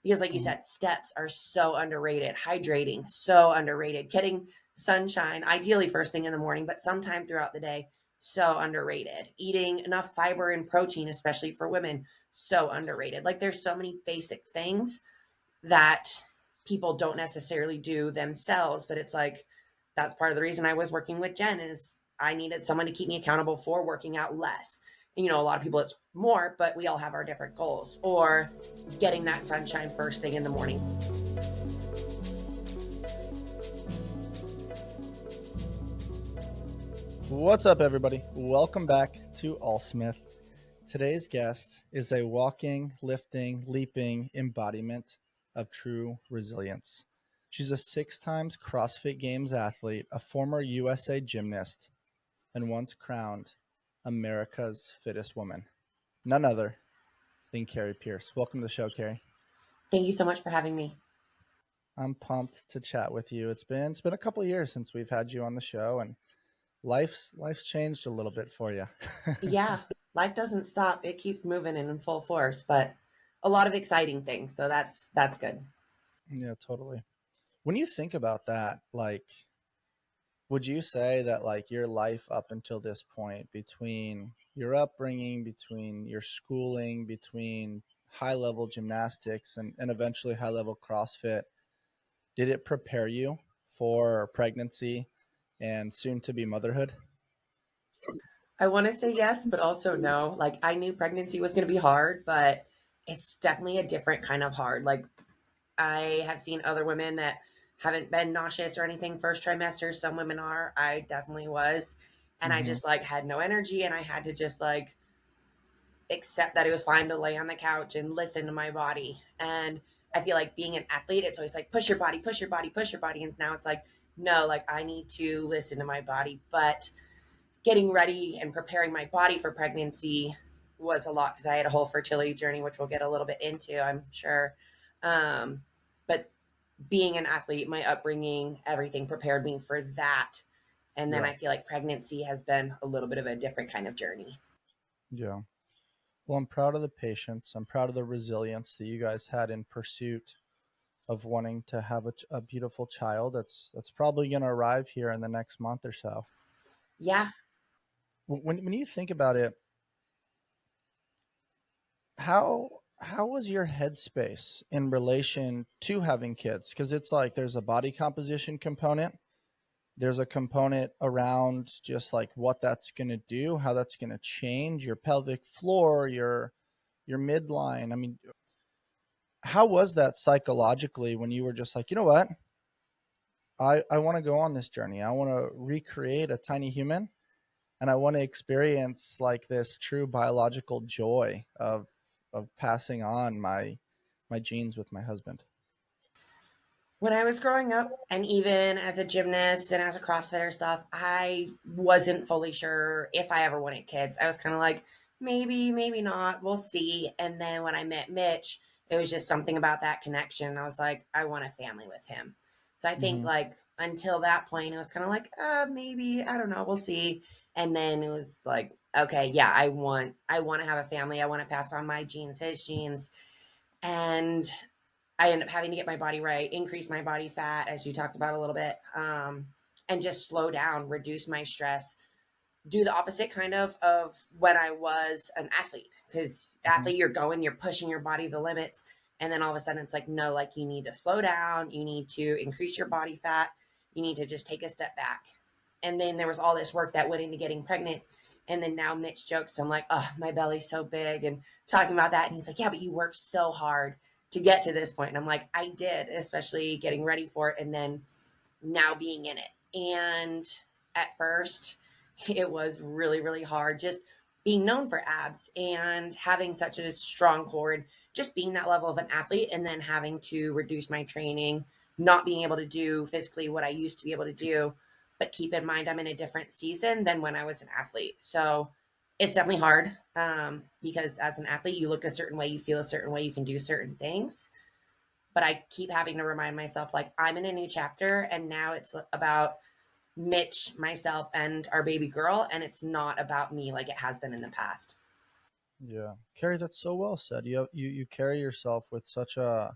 because like you said, steps are so underrated. Hydrating, so underrated. Getting sunshine, ideally first thing in the morning, but sometime throughout the day, so underrated. Eating enough fiber and protein, especially for women, so underrated. Like there's so many basic things that people don't necessarily do themselves, but it's like that's part of the reason I was working with Jen is I needed someone to keep me accountable for working out less. And, you know, a lot of people it's more, but we all have our different goals. Or getting that sunshine first thing in the morning. What's up, everybody? Welcome back to All Smith. Today's guest is a walking, lifting, leaping embodiment of true resilience. She's a 6-time CrossFit Games athlete, a former USA gymnast, and once crowned America's fittest woman. None other than Kari Pearce. Welcome to the show, Kari. Thank you so much for having me. I'm pumped to chat with you. It's been a couple of years since we've had you on the show, and life's changed a little bit for you. Yeah, life doesn't stop. It keeps moving in full force, but a lot of exciting things. So that's good. Yeah, totally. When you think about that, like, would you say that like your life up until this point, between your upbringing, between your schooling, between high level gymnastics and eventually high level CrossFit, did it prepare you for pregnancy and soon to be motherhood? I want to say yes, but also no. Like I knew pregnancy was going to be hard, but it's definitely a different kind of hard. Like I have seen other women that haven't been nauseous or anything first trimester. Some women are. I definitely was. And I Mm-hmm. just like had no energy and I had to just like accept that it was fine to lay on the couch and listen to my body. And I feel like being an athlete, it's always like push your body, push your body, push your body. And now it's like, no, like I need to listen to my body. But getting ready and preparing my body for pregnancy was a lot because I had a whole fertility journey, which we'll get a little bit into, I'm sure. But being an athlete, my upbringing, everything prepared me for that. And then Yeah. I feel like pregnancy has been a little bit of a different kind of journey. Yeah. Well, I'm proud of the patience. I'm proud of the resilience that you guys had in pursuit of wanting to have a beautiful child that's probably going to arrive here in the next month or so. Yeah. When you think about it, how was your headspace in relation to having kids? Because it's like there's a body composition component, there's a component around just like what that's going to do, how that's going to change your pelvic floor, your midline. I mean, how was that psychologically when you were just like, you know what, I want to go on this journey, I want to recreate a tiny human, and I want to experience like this true biological joy of passing on my genes with my husband. When I was growing up, and even as a gymnast and as a CrossFitter stuff, I wasn't fully sure if I ever wanted kids. I was kind of like, maybe, maybe not. We'll see. And then when I met Mitch, it was just something about that connection. I was like, I want a family with him. So I think Mm-hmm. like until that point, it was kind of like, maybe, I don't know, we'll see. And then it was like, okay, yeah, I want to have a family. I want to pass on my genes, his genes. And I ended up having to get my body right, increase my body fat, as you talked about a little bit, and just slow down, reduce my stress, do the opposite kind of when I was an athlete. Because Mm-hmm. athlete, you're pushing your body the limits, and then all of a sudden it's like, no, like you need to slow down, you need to increase your body fat, you need to just take a step back. And then there was all this work that went into getting pregnant. And then now Mitch jokes, so I'm like, oh, my belly's so big, and talking about that. And he's like, yeah, but you worked so hard to get to this point. And I'm like, I did, especially getting ready for it and then now being in it. And at first, it was really, really hard just being known for abs and having such a strong core and just being that level of an athlete and then having to reduce my training, not being able to do physically what I used to be able to do. But keep in mind, I'm in a different season than when I was an athlete. So it's definitely hard because as an athlete, you look a certain way, you feel a certain way, you can do certain things. But I keep having to remind myself, like, I'm in a new chapter, and now it's about Mitch, myself, and our baby girl, and it's not about me like it has been in the past. Yeah, Carrie, that's so well said. You carry yourself with such a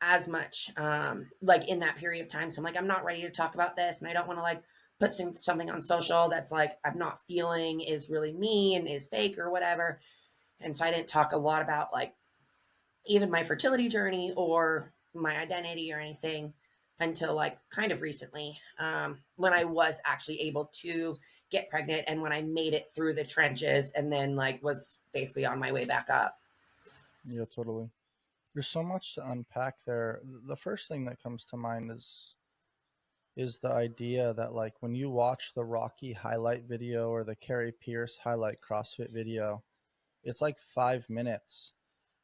as much, like in that period of time. So I'm like, I'm not ready to talk about this. And I don't want to like put something on social that's like, I'm not feeling is really me and is fake or whatever. And so I didn't talk a lot about like even my fertility journey or my identity or anything until like kind of recently, when I was actually able to get pregnant and when I made it through the trenches and then like was basically on my way back up. Yeah, totally. There's so much to unpack there. The first thing that comes to mind is the idea that like when you watch the Rocky highlight video or the Kari Pearce highlight CrossFit video, it's like 5 minutes,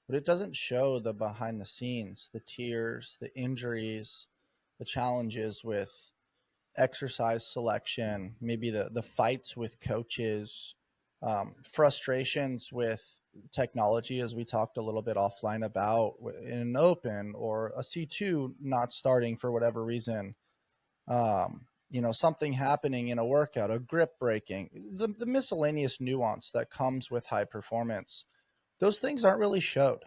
but it doesn't show the behind the scenes, the tears, the injuries, the challenges with exercise selection, maybe the fights with coaches, frustrations with technology, as we talked a little bit offline about in an open or a C2 not starting for whatever reason. Something happening in a workout, a grip breaking, the miscellaneous nuance that comes with high performance. Those things aren't really showed.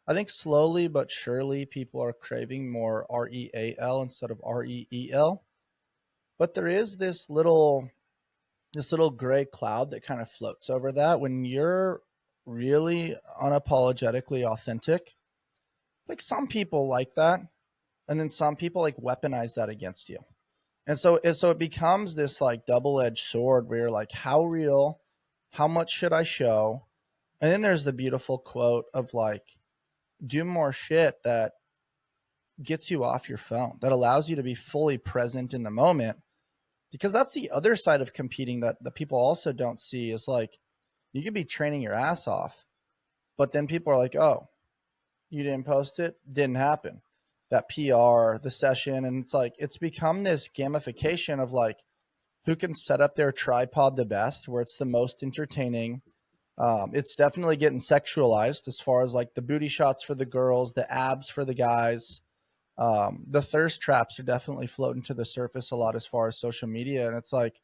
I think slowly but surely people are craving more REAL instead of REEL. But there is this little gray cloud that kind of floats over that when you're really unapologetically authentic. It's like some people like that, and then some people like weaponize that against you. And so it becomes this like double-edged sword where you're like, how real, how much should I show? And then there's the beautiful quote of like, do more shit that gets you off your phone, that allows you to be fully present in the moment. Because that's the other side of competing that people also don't see is like, you could be training your ass off, but then people are like, oh, you didn't post it, didn't happen. That PR, the session, and it's like, it's become this gamification of like, who can set up their tripod the best, where it's the most entertaining. It's definitely getting sexualized as far as like the booty shots for the girls, the abs for the guys. The thirst traps are definitely floating to the surface a lot as far as social media. And it's like,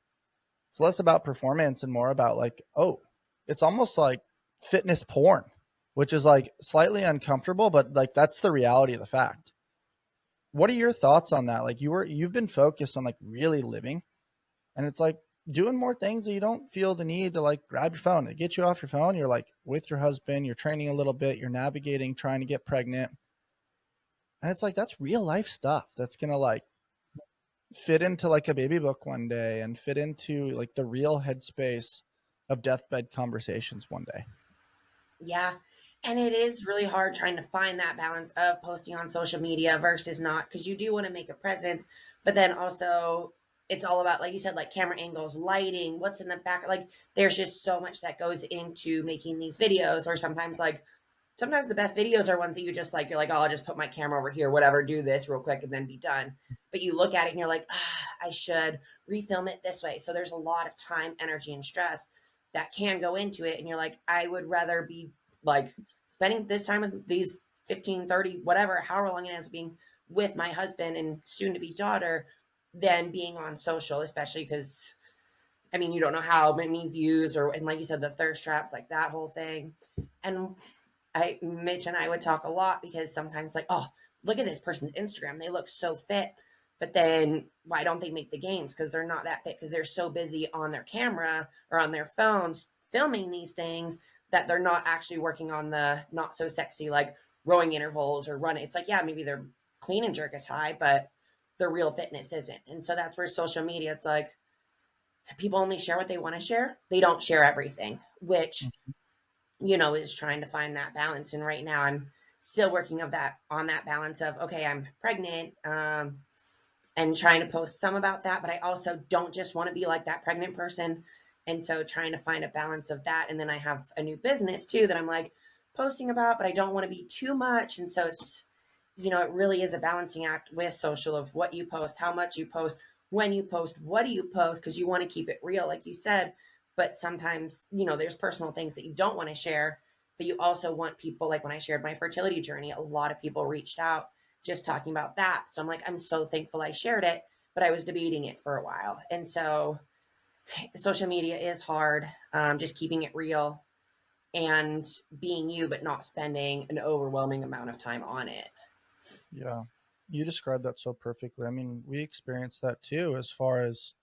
it's less about performance and more about like, oh, it's almost like fitness porn, which is like slightly uncomfortable, but like that's the reality of the fact. What are your thoughts on that? Like you've been focused on like really living, and it's like doing more things that you don't feel the need to like grab your phone. It gets you off your phone. You're like with your husband, you're training a little bit, you're navigating, trying to get pregnant. And it's like that's real life stuff that's gonna like fit into like a baby book one day and fit into like the real headspace of deathbed conversations one day. Yeah. And it is really hard trying to find that balance of posting on social media versus not, because you do want to make a presence, but then also it's all about, like you said, like camera angles, lighting, what's in the back. Like there's just so much that goes into making these videos, or sometimes the best videos are ones that you just like, you're like, oh, I'll just put my camera over here, whatever, do this real quick and then be done. But you look at it and you're like, I should refilm it this way. So there's a lot of time, energy, and stress that can go into it. And you're like, I would rather be like spending this time with these 15, 30, whatever, however long it ends up being with my husband and soon to be daughter than being on social, especially because I mean, you don't know how many views and like you said, the thirst traps, like that whole thing. And Mitch and I would talk a lot because sometimes like, oh, look at this person's Instagram. They look so fit. But then why don't they make the games? Because they're not that fit because they're so busy on their camera or on their phones filming these things that they're not actually working on the not so sexy, like rowing intervals or running. It's like, yeah, maybe their clean and jerk is high, but the real fitness isn't. And so that's where social media, it's like people only share what they want to share. They don't share everything, which is trying to find that balance. And right now I'm still working on that balance of, okay, I'm pregnant, and trying to post some about that, but I also don't just want to be like that pregnant person. And so trying to find a balance of that. And then I have a new business too that I'm like posting about, but I don't want to be too much. And so it's, it really is a balancing act with social of what you post, how much you post, when you post, what do you post? Because you want to keep it real, like you said. But sometimes, there's personal things that you don't want to share, but you also want people, like when I shared my fertility journey, a lot of people reached out just talking about that. So I'm like, I'm so thankful I shared it, but I was debating it for a while. And so social media is hard, just keeping it real and being you, but not spending an overwhelming amount of time on it. Yeah. You described that so perfectly. I mean, we experienced that too, as far as,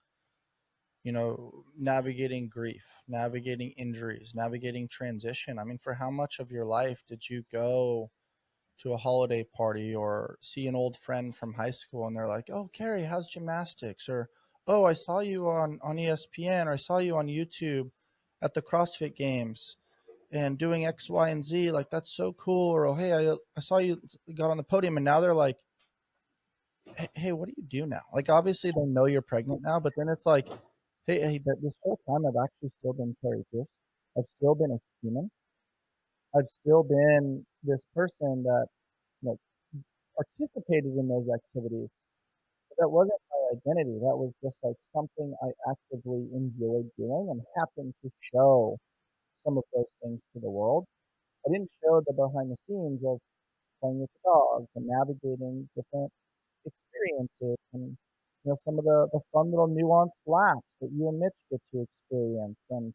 navigating grief, navigating injuries, navigating transition. I mean, for how much of your life did you go to a holiday party or see an old friend from high school and they're like, "Oh, Kari, how's gymnastics?" Or, "Oh, I saw you on ESPN, or I saw you on YouTube at the CrossFit Games and doing X, Y, and Z. Like, that's so cool." Or, "Oh, hey, I saw you got on the podium." And now they're like, "Hey, what do you do now?" Like, obviously they know you're pregnant now, but then it's like, hey, this whole time I've actually still been Kari Pearce. I've still been a human. I've still been this person that, you know, participated in those activities. But that wasn't my identity. That was just like something I actively enjoyed doing and happened to show some of those things to the world. I didn't show the behind the scenes of playing with the dogs and navigating different experiences and, some of the fun little nuanced laughs that you and Mitch get to experience, and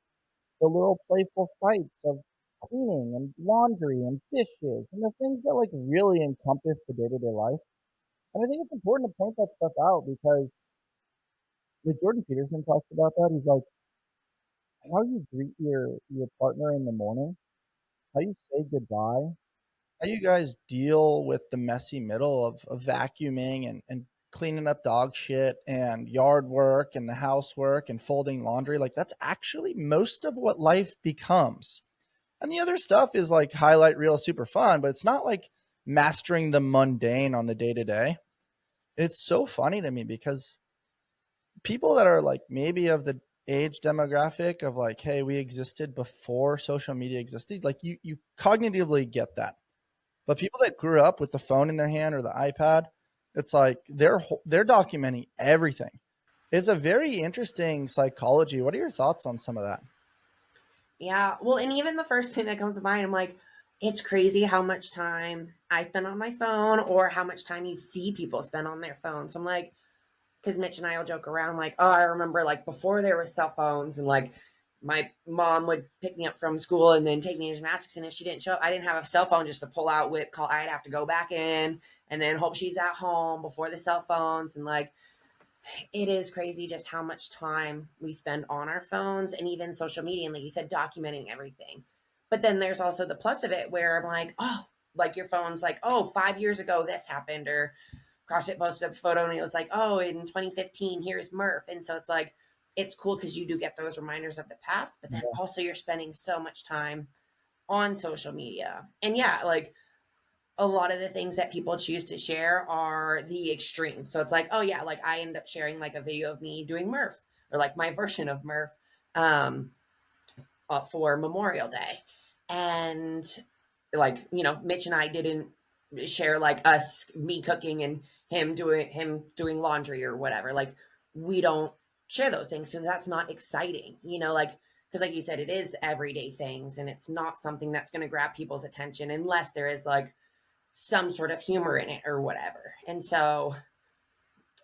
the little playful fights of cleaning and laundry and dishes and the things that like really encompass the day-to-day life. And I think it's important to point that stuff out because, like, Jordan Peterson talks about that. He's like, how you greet your partner in the morning, how you say goodbye, how you guys deal with the messy middle of vacuuming and cleaning up dog shit and yard work and the housework and folding laundry. Like, that's actually most of what life becomes. And the other stuff is like highlight reel, super fun, but it's not like mastering the mundane on the day to day. It's so funny to me because people that are like maybe of the age demographic of like, hey, we existed before social media existed, like you cognitively get that. But people that grew up with the phone in their hand or the iPad, it's like they're documenting everything. It's a very interesting psychology. What are your thoughts on some of that? Yeah. Well, and even the first thing that comes to mind, I'm like, it's crazy how much time I spend on my phone or how much time you see people spend on their phones. So I'm like, because Mitch and I will joke around, like, oh, I remember like before there was cell phones and like my mom would pick me up from school and then take me to gymnastics. And if she didn't show up, I didn't have a cell phone just to pull out, whip, call. I'd have to go back in and then hope she's at home before the cell phones. And like, it is crazy just how much time we spend on our phones and even social media. And like you said, documenting everything. But then there's also the plus of it where I'm like, oh, like your phone's like, oh, 5 years ago this happened, or CrossFit posted a photo and it was like, oh, in 2015, here's Murph. And so it's like, it's cool because you do get those reminders of the past, but then Yeah. also you're spending so much time on social media. And yeah, like a lot of the things that people choose to share are the extreme. So it's like, oh yeah, like I end up sharing like a video of me doing Murph or like my version of Murph um, for Memorial Day. And like, Mitch and I didn't share like me cooking and him doing laundry or whatever. Like we don't share those things. So that's not exciting, like, because like you said, it is everyday things and it's not something that's going to grab people's attention unless there is like some sort of humor in it or whatever. And so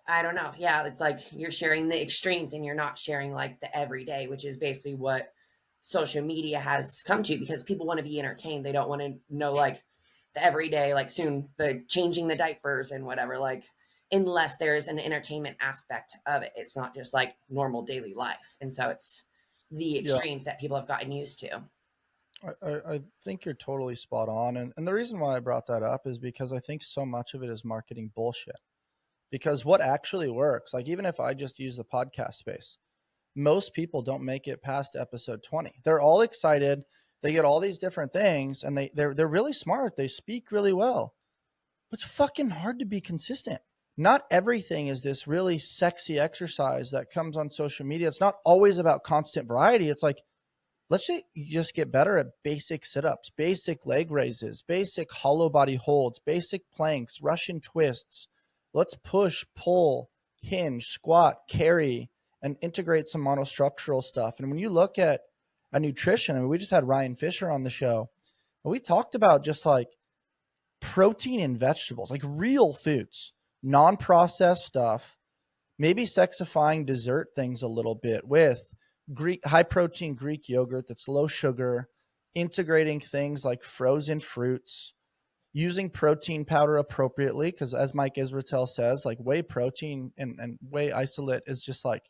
I don't know. Yeah, it's like you're sharing the extremes and you're not sharing like the everyday, which is basically what social media has come to because people want to be entertained. They don't want to know like the everyday, like soon the changing the diapers and whatever, like unless there's an entertainment aspect of it. It's not just like normal daily life. And so it's the Yeah, extremes that people have gotten used to. I think you're totally spot on. And the reason why I brought that up is because I think so much of it is marketing bullshit. Because what actually works, like even if I just use the podcast space, most people don't make it past episode 20. They're all excited. They get all these different things and they're really smart. They speak really well. But it's fucking hard to be consistent. Not everything is this really sexy exercise that comes on social media. It's not always about constant variety. It's like, let's just get better at basic sit-ups, basic leg raises, basic hollow body holds, basic planks, Russian twists. Let's push, pull, hinge, squat, carry, and integrate some monostructural stuff. And when you look at a nutrition, I mean, we just had Ryan Fisher on the show, and we talked about just like protein in vegetables, like real foods, non-processed stuff, maybe sexifying dessert things a little bit with Greek high protein Greek yogurt that's low sugar, integrating things like frozen fruits, using protein powder appropriately, because as Mike Israetel says, like whey protein and whey isolate is just like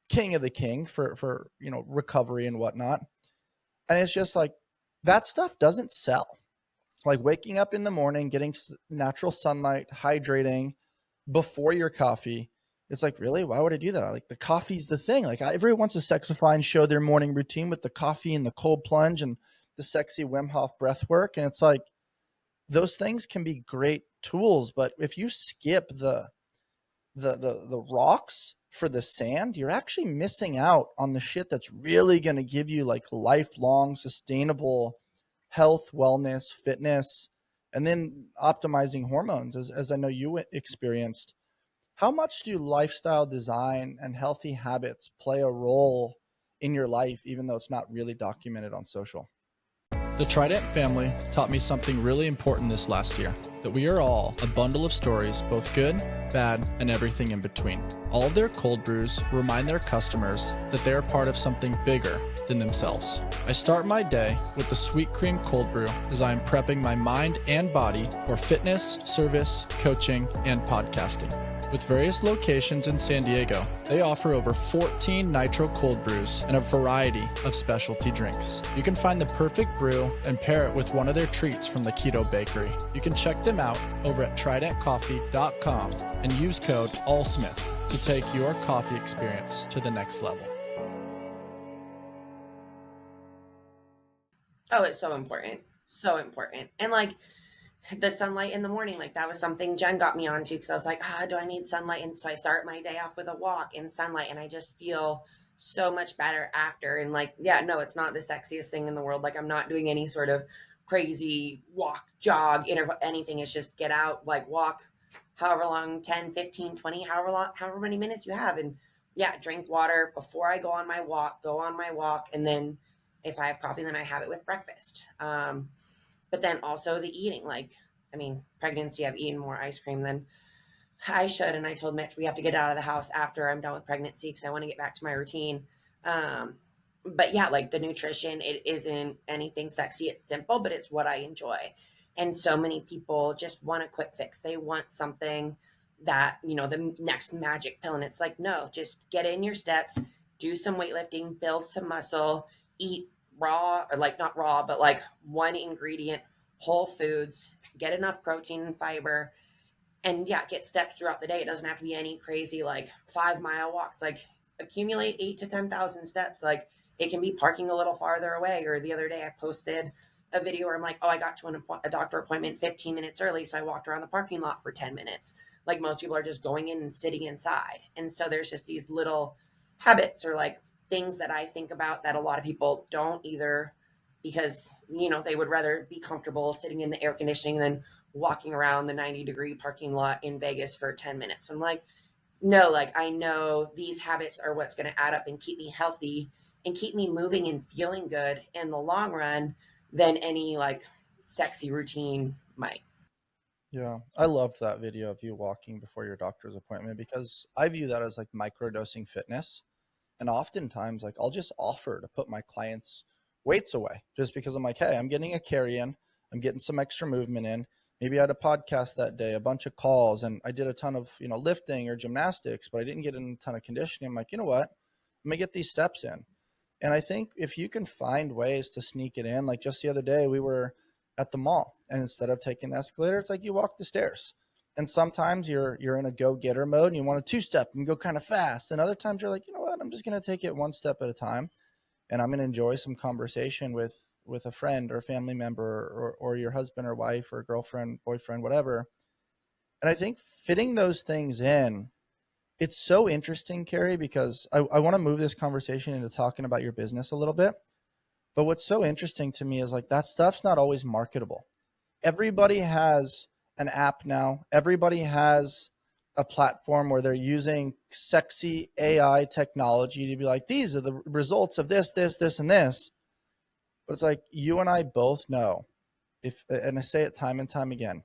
king of the king for recovery and whatnot. And it's just like that stuff doesn't sell. Like waking up in the morning, getting natural sunlight, hydrating before your coffee. It's like, really? Why would I do that? Like the coffee's the thing. Like everyone wants to sexify and show their morning routine with the coffee and the cold plunge and the sexy Wim Hof breath work. And it's like, those things can be great tools, but if you skip the rocks for the sand, you're actually missing out on the shit that's really going to give you like lifelong sustainable health, wellness, fitness, and then optimizing hormones, as I know you experienced. How much do lifestyle design and healthy habits play a role in your life, even though it's not really documented on social? The Trident family taught me something really important this last year, that we are all a bundle of stories, both good, bad, and everything in between. All of their cold brews remind their customers that they are part of something bigger than themselves. I start my day with the Sweet Cream Cold Brew as I am prepping my mind and body for fitness, service, coaching, and podcasting. With various locations in San Diego, they offer over 14 nitro cold brews and a variety of specialty drinks. You can find the perfect brew and pair it with one of their treats from the Keto Bakery. You can check them out over at tridentcoffee.com and use code ALLSMITH to take your coffee experience to the next level. Oh, it's so important. So important. And like the sunlight in the morning, like that was something Jen got me onto, because I was like, do I need sunlight? And so I start my day off with a walk in sunlight, and I just feel so much better after. And like, yeah, no, it's not the sexiest thing in the world. Like I'm not doing any sort of crazy walk, jog, interval, anything. It's just get out, like walk however long, 10, 15, 20, however many minutes you have. And yeah, drink water before I go on my walk, and then if I have coffee, then I have it with breakfast. But then also the eating, like, I mean, pregnancy, I've eaten more ice cream than I should. And I told Mitch we have to get out of the house after I'm done with pregnancy because I want to get back to my routine. But yeah, like the nutrition, it isn't anything sexy. It's simple, but it's what I enjoy. And so many people just want a quick fix. They want something that, the next magic pill. And it's like, no, just get in your steps, do some weightlifting, build some muscle, eat raw, or like not raw, but like one ingredient, whole foods, get enough protein and fiber, and yeah, get steps throughout the day. It doesn't have to be any crazy like 5-mile walks. Like accumulate 8 to 10,000 steps. Like it can be parking a little farther away. Or the other day I posted a video where I'm like, I got to a doctor appointment 15 minutes early, so I walked around the parking lot for 10 minutes. Like most people are just going in and sitting inside. And so there's just these little habits or like things that I think about that a lot of people don't either, because they would rather be comfortable sitting in the air conditioning than walking around the 90-degree parking lot in Vegas for 10 minutes. I'm like, no, like I know these habits are what's going to add up and keep me healthy and keep me moving and feeling good in the long run than any like sexy routine might. Yeah, I loved that video of you walking before your doctor's appointment, because I view that as like microdosing fitness. And oftentimes, like I'll just offer to put my clients' weights away just because I'm like, hey, I'm getting a carry in, I'm getting some extra movement in. Maybe I had a podcast that day, a bunch of calls, and I did a ton of, lifting or gymnastics, but I didn't get in a ton of conditioning. I'm like, you know what? I'm gonna get these steps in. And I think if you can find ways to sneak it in, like just the other day, we were at the mall, and instead of taking the escalator, it's like you walk the stairs. And sometimes you're in a go-getter mode and you want to two-step and go kind of fast. And other times you're like, you know what, I'm just going to take it one step at a time, and I'm going to enjoy some conversation with a friend or a family member or your husband or wife or girlfriend, boyfriend, whatever. And I think fitting those things in, it's so interesting, Kari, because I want to move this conversation into talking about your business a little bit. But what's so interesting to me is like that stuff's not always marketable. Everybody has an app now. Everybody has a platform where they're using sexy AI technology to be like, these are the results of this, this, this, and this. But it's like you and I both know, and I say it time and time again,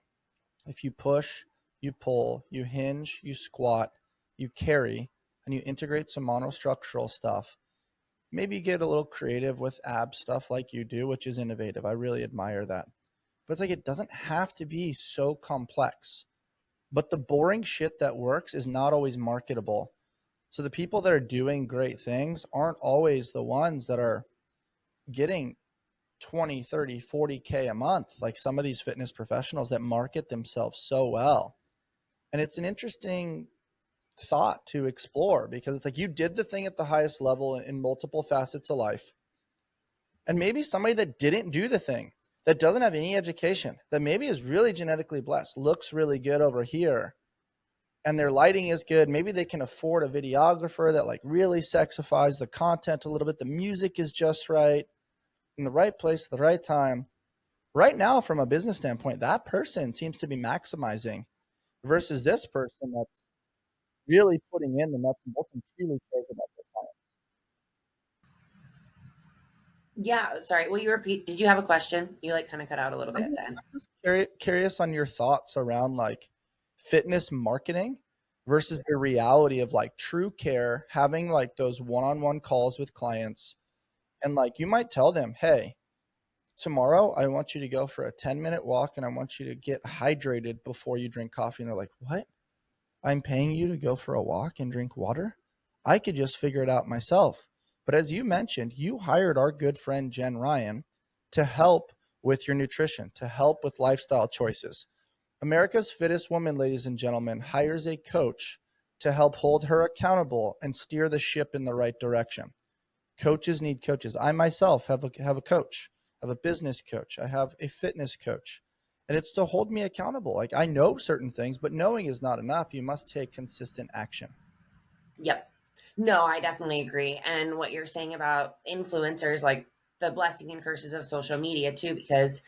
if you push, you pull, you hinge, you squat, you carry, and you integrate some monostructural stuff, maybe get a little creative with ab stuff like you do, which is innovative. I really admire that. But it's like, it doesn't have to be so complex. But the boring shit that works is not always marketable. So the people that are doing great things aren't always the ones that are getting 20, 30, 40K a month, like some of these fitness professionals that market themselves so well. And it's an interesting thought to explore, because it's like, you did the thing at the highest level in multiple facets of life. And maybe somebody that didn't do the thing, that doesn't have any education, that maybe is really genetically blessed, looks really good over here, and their lighting is good. Maybe they can afford a videographer that like really sexifies the content a little bit. The music is just right, in the right place at the right time. Right now, from a business standpoint, that person seems to be maximizing versus this person that's really putting in the nuts and bolts and truly cares about their clients. Yeah, sorry. Will you repeat? Did you have a question? You like kind of cut out a little bit I'm then. just curious on your thoughts around like fitness marketing versus the reality of like true care, having like those one-on-one calls with clients. And like, you might tell them, hey, tomorrow I want you to go for a 10-minute walk and I want you to get hydrated before you drink coffee. And they're like, what? I'm paying you to go for a walk and drink water? I could just figure it out myself. But as you mentioned, you hired our good friend Jen Ryan to help with your nutrition, to help with lifestyle choices. America's Fittest Woman, ladies and gentlemen, hires a coach to help hold her accountable and steer the ship in the right direction. Coaches need coaches. I myself have a coach. I have a business coach. I have a fitness coach. And it's to hold me accountable. Like, I know certain things, but knowing is not enough. You must take consistent action. Yep. No, I definitely agree. And what you're saying about influencers, like the blessing and curses of social media too, because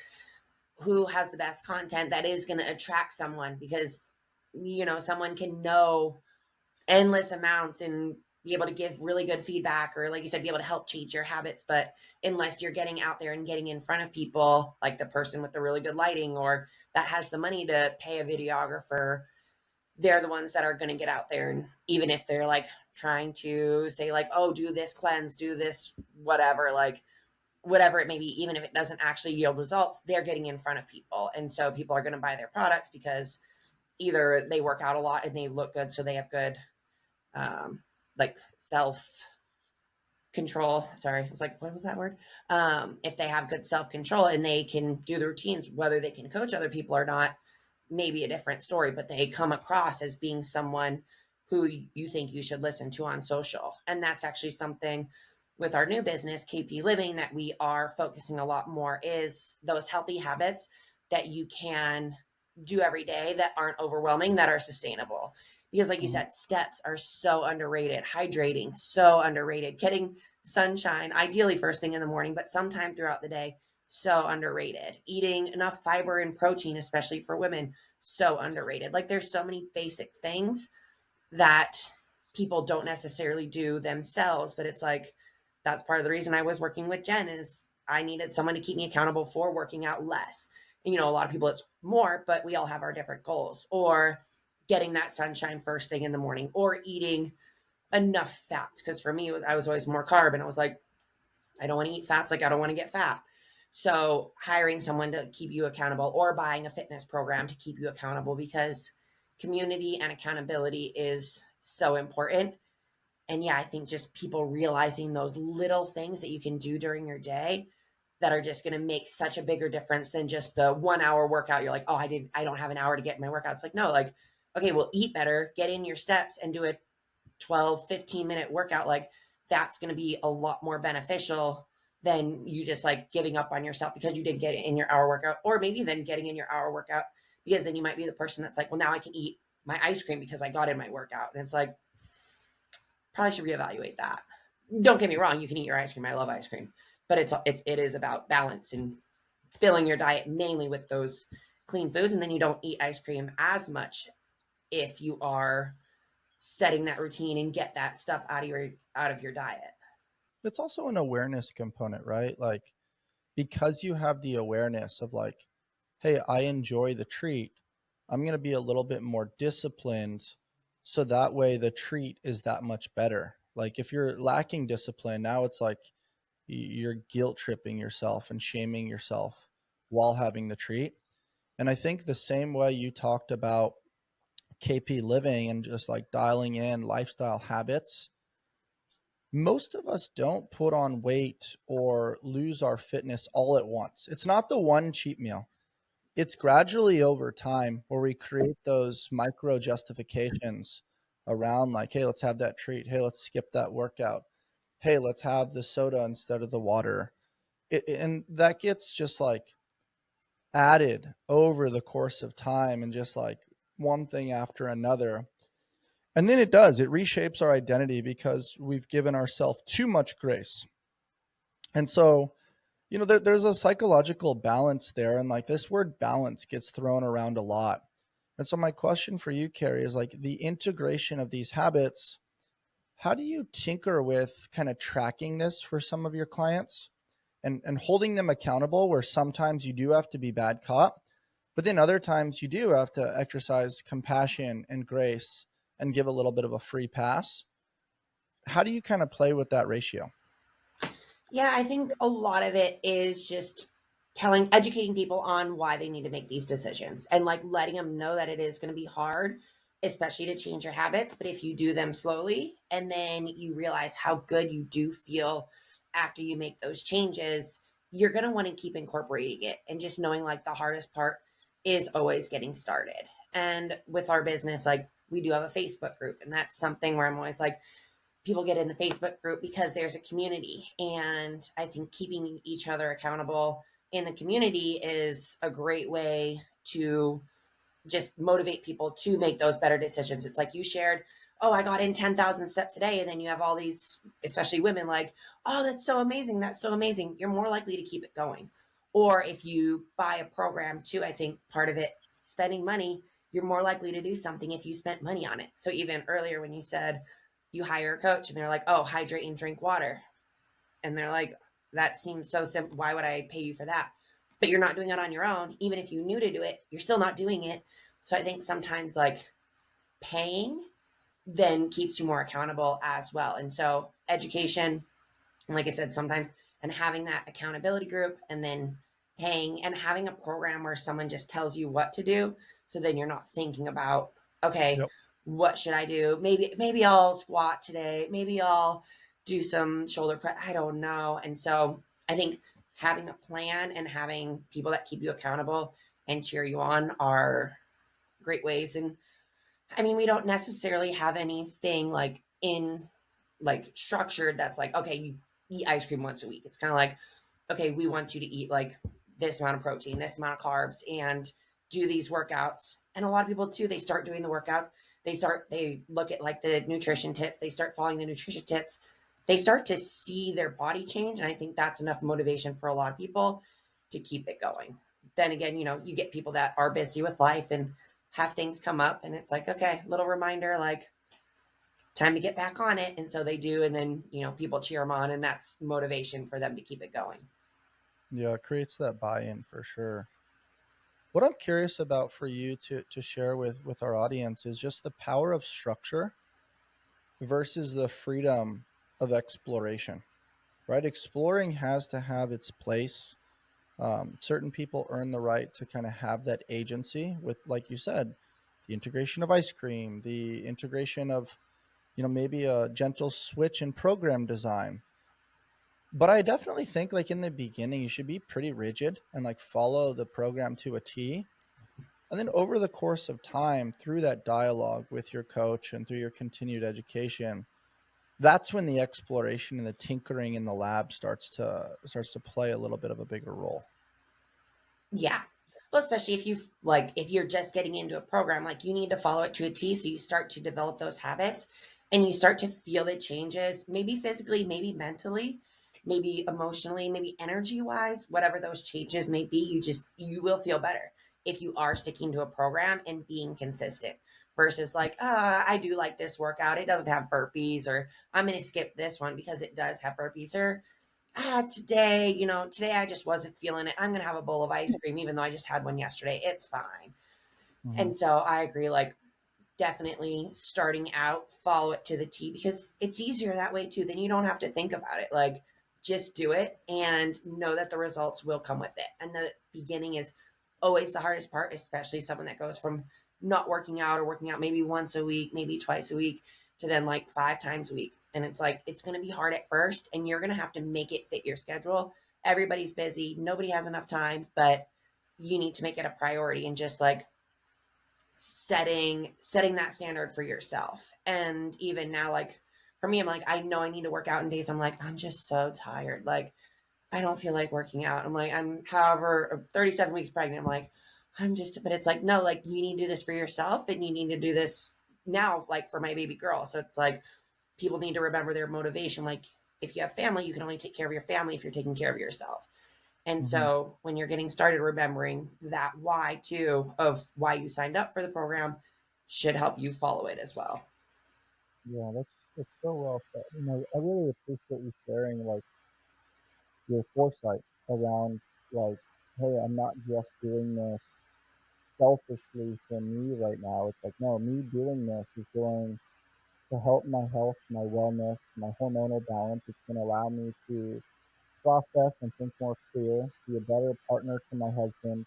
who has the best content that is going to attract someone? Because, someone can know endless amounts and be able to give really good feedback, or like you said, be able to help change your habits. But unless you're getting out there and getting in front of people, like the person with the really good lighting or that has the money to pay a videographer, they're the ones that are going to get out there. And even if they're like trying to say like, oh, do this cleanse, do this, whatever, like whatever it may be, even if it doesn't actually yield results, they're getting in front of people. And so people are going to buy their products because either they work out a lot and they look good, so they have good like self control. Sorry, it's like, what was that word? If they have good self control and they can do the routines, whether they can coach other people or not, maybe a different story, but they come across as being someone who you think you should listen to on social. And that's actually something with our new business, KP Living, that we are focusing a lot more, is those healthy habits that you can do every day that aren't overwhelming, that are sustainable. Because like you said, steps are so underrated, hydrating, so underrated, getting sunshine, ideally first thing in the morning, but sometime throughout the day, so underrated. Eating enough fiber and protein, especially for women, so underrated. Like there's so many basic things that people don't necessarily do themselves, but it's like, that's part of the reason I was working with Jen, is I needed someone to keep me accountable for working out less. A lot of people it's more, but we all have our different goals. Or getting that sunshine first thing in the morning, or eating enough fats. Because for me, I was always more carb, and I was like, I don't want to eat fats. Like I don't want to get fat. So hiring someone to keep you accountable, or buying a fitness program to keep you accountable, because community and accountability is so important. And yeah, I think just people realizing those little things that you can do during your day that are just going to make such a bigger difference than just the 1 hour workout. You're like, oh, I don't have an hour to get in my workout. It's like, no, like, okay, well, eat better, get in your steps and do a 12, 15-minute workout. Like that's going to be a lot more beneficial than you just like giving up on yourself because you didn't get in your hour workout, or maybe then getting in your hour workout, because then you might be the person that's like, well, now I can eat my ice cream because I got in my workout. And it's like, probably should reevaluate that. Don't get me wrong, you can eat your ice cream. I love ice cream, but it is about balance and filling your diet mainly with those clean foods, and then you don't eat ice cream as much if you are setting that routine and get that stuff out of your diet. It's also an awareness component, right? Like, because you have the awareness of like, hey, I enjoy the treat, I'm going to be a little bit more disciplined. So that way the treat is that much better. Like if you're lacking discipline, now it's like you're guilt tripping yourself and shaming yourself while having the treat. And I think the same way you talked about KP living and just like dialing in lifestyle habits, most of us don't put on weight or lose our fitness all at once. It's not the one cheat meal. It's gradually over time where we create those micro justifications around like, hey, let's have that treat. Hey, let's skip that workout. Hey, let's have the soda instead of the water. And that gets just like added over the course of time and just like one thing after another. And then it reshapes our identity because we've given ourselves too much grace. And so, there's a psychological balance there. And like this word balance gets thrown around a lot. And so my question for you, Kari, is like the integration of these habits. How do you tinker with kind of tracking this for some of your clients and holding them accountable where sometimes you do have to be bad cop, but then other times you do have to exercise compassion and grace and give a little bit of a free pass? How do you kind of play with that ratio? Yeah, I think a lot of it is just educating people on why they need to make these decisions and like letting them know that it is going to be hard, especially to change your habits. But if you do them slowly and then you realize how good you do feel after you make those changes, you're going to want to keep incorporating it and just knowing like the hardest part is always getting started. And with our business, like we do have a Facebook group, and that's something where I'm always like, people get in the Facebook group because there's a community. And I think keeping each other accountable in the community is a great way to just motivate people to make those better decisions. It's like you shared, oh, I got in 10,000 steps today. And then you have all these, especially women, like, oh, that's so amazing. That's so amazing. You're more likely to keep it going. Or if you buy a program too, I think part of it, spending money, you're more likely to do something if you spent money on it. So even earlier when you said you hire a coach and they're like, oh, hydrate and drink water. And they're like, that seems so simple. Why would I pay you for that? But you're not doing it on your own. Even if you knew to do it, you're still not doing it. So I think sometimes like paying then keeps you more accountable as well. And so education, and like I said, sometimes, and having that accountability group and then paying and having a program where someone just tells you what to do. So then you're not thinking about, okay, Yep. what should I do? Maybe I'll squat today. Maybe I'll do some shoulder press. I don't know. And so I think having a plan and having people that keep you accountable and cheer you on are great ways. And I mean, we don't necessarily have anything like in like structured that's like, okay, you eat ice cream once a week. It's kind of like, okay, we want you to eat like this amount of protein, this amount of carbs, and do these workouts. And a lot of people too, they start doing the workouts. They look at like the nutrition tips. They start following the nutrition tips. They start to see their body change. And I think that's enough motivation for a lot of people to keep it going. Then again, you get people that are busy with life and have things come up, and it's like, okay, little reminder, like time to get back on it. And so they do. And then, people cheer them on, and that's motivation for them to keep it going. Yeah, it creates that buy-in for sure. What I'm curious about for you to share with our audience is just the power of structure versus the freedom of exploration, right? Exploring has to have its place. Certain people earn the right to kind of have that agency with, like you said, the integration of ice cream, the integration of, maybe a gentle switch in program design. But I definitely think like in the beginning, you should be pretty rigid and like follow the program to a T. And then over the course of time, through that dialogue with your coach and through your continued education, that's when the exploration and the tinkering in the lab starts to play a little bit of a bigger role. Yeah. Well, especially if you're just getting into a program, like you need to follow it to a T. So you start to develop those habits and you start to feel the changes, maybe physically, maybe mentally, maybe emotionally, maybe energy wise, whatever those changes may be, you will feel better if you are sticking to a program and being consistent versus like, I do like this workout. It doesn't have burpees, or I'm going to skip this one because it does have burpees, or today I just wasn't feeling it. I'm going to have a bowl of ice cream, even though I just had one yesterday. It's fine. Mm-hmm. And so I agree, like definitely starting out, follow it to the T, because it's easier that way too. Then you don't have to think about it. Like just do it and know that the results will come with it. And the beginning is always the hardest part, especially someone that goes from not working out or working out maybe once a week, maybe twice a week, to then like 5 times a week. And it's like, it's going to be hard at first, and you're going to have to make it fit your schedule. Everybody's busy, nobody has enough time, but you need to make it a priority and just like setting that standard for yourself. And even now, like for me, I'm like, I know I need to work out in days I'm like, I'm just so tired, like I don't feel like working out. I'm like, I'm however 37 weeks pregnant, I'm like, I'm just, but it's like, no, like you need to do this for yourself, and you need to do this now, like for my baby girl. So it's like people need to remember their motivation. Like if you have family, you can only take care of your family if you're taking care of yourself. And Mm-hmm. so when you're getting started, remembering that why too of why you signed up for the program should help you follow it as well. Yeah, that's so well said. I really appreciate you sharing like your foresight around like, hey, I'm not just doing this selfishly for me right now. It's like, no, me doing this is going to help my health, my wellness, my hormonal balance. It's going to allow me to process and think more clear, be a better partner to my husband,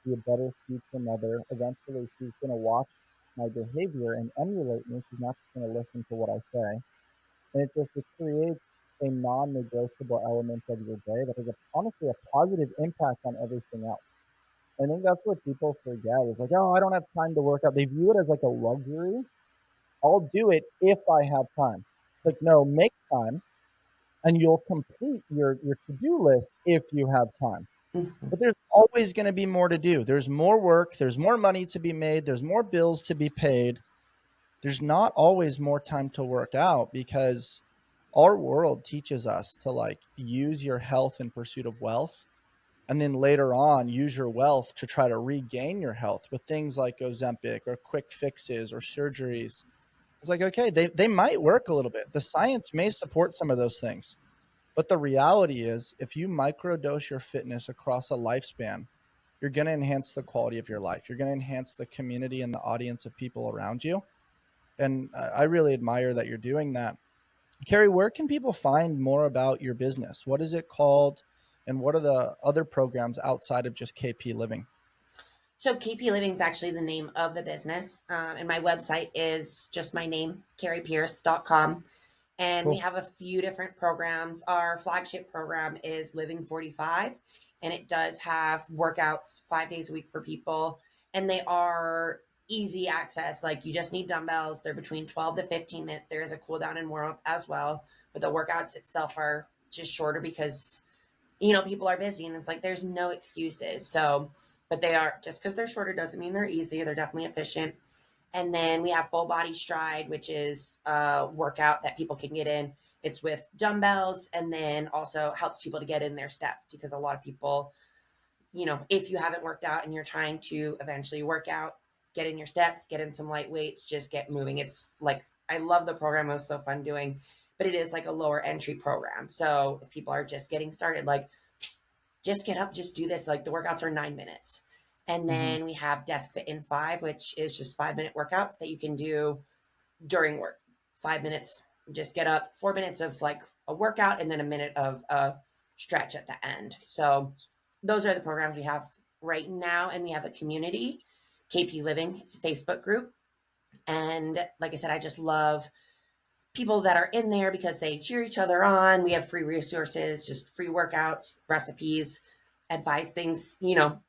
be a better future mother. Eventually, she's going to watch my behavior and emulate me. She's not just going to listen to what I say. And it creates a non-negotiable element of your day that has honestly a positive impact on everything else. I think that's what people forget. It's like, oh, I don't have time to work out. They view it as like a luxury. I'll do it if I have time. It's like, no, make time and you'll complete your to-do list if you have time. Mm-hmm. But there's always going to be more to do. There's more work. There's more money to be made. There's more bills to be paid. There's not always more time to work out because our world teaches us to like use your health in pursuit of wealth, and then later on use your wealth to try to regain your health with things like Ozempic or quick fixes or surgeries. It's like, okay, they might work a little bit. The science may support some of those things. But the reality is, if you microdose your fitness across a lifespan, you're going to enhance the quality of your life. You're going to enhance the community and the audience of people around you. And I really admire that you're doing that. Kari, where can people find more about your business? What is it called? And what are the other programs outside of just KP Living? So KP Living is actually the name of the business. And my website is just my name, karipearce.com. And we Cool. have a few different programs. Our flagship program is Living 45, and it does have workouts 5 days a week for people. And they are easy access. Like you just need dumbbells. They're between 12 to 15 minutes. There is a cool down and warm up as well. But the workouts itself are just shorter because people are busy, and it's like there's no excuses. So, but they are, just because they're shorter doesn't mean they're easy. They're definitely efficient. And then we have full body stride, which is a workout that people can get in. It's with dumbbells, and then also helps people to get in their steps, because a lot of people, if you haven't worked out and you're trying to eventually work out, get in your steps, get in some light weights, just get moving. It's like, I love the program. It was so fun doing, but it is like a lower entry program. So if people are just getting started, like just get up, just do this. Like the workouts are 9 minutes. And Mm-hmm. then we have Desk Fit in 5, which is just 5-minute workouts that you can do during work. 5 minutes, just get up, 4 minutes of like a workout, and then a minute of a stretch at the end. So those are the programs we have right now. And we have a community, KP Living. It's a Facebook group. And like I said, I just love people that are in there because they cheer each other on. We have free resources, just free workouts, recipes, advice, things,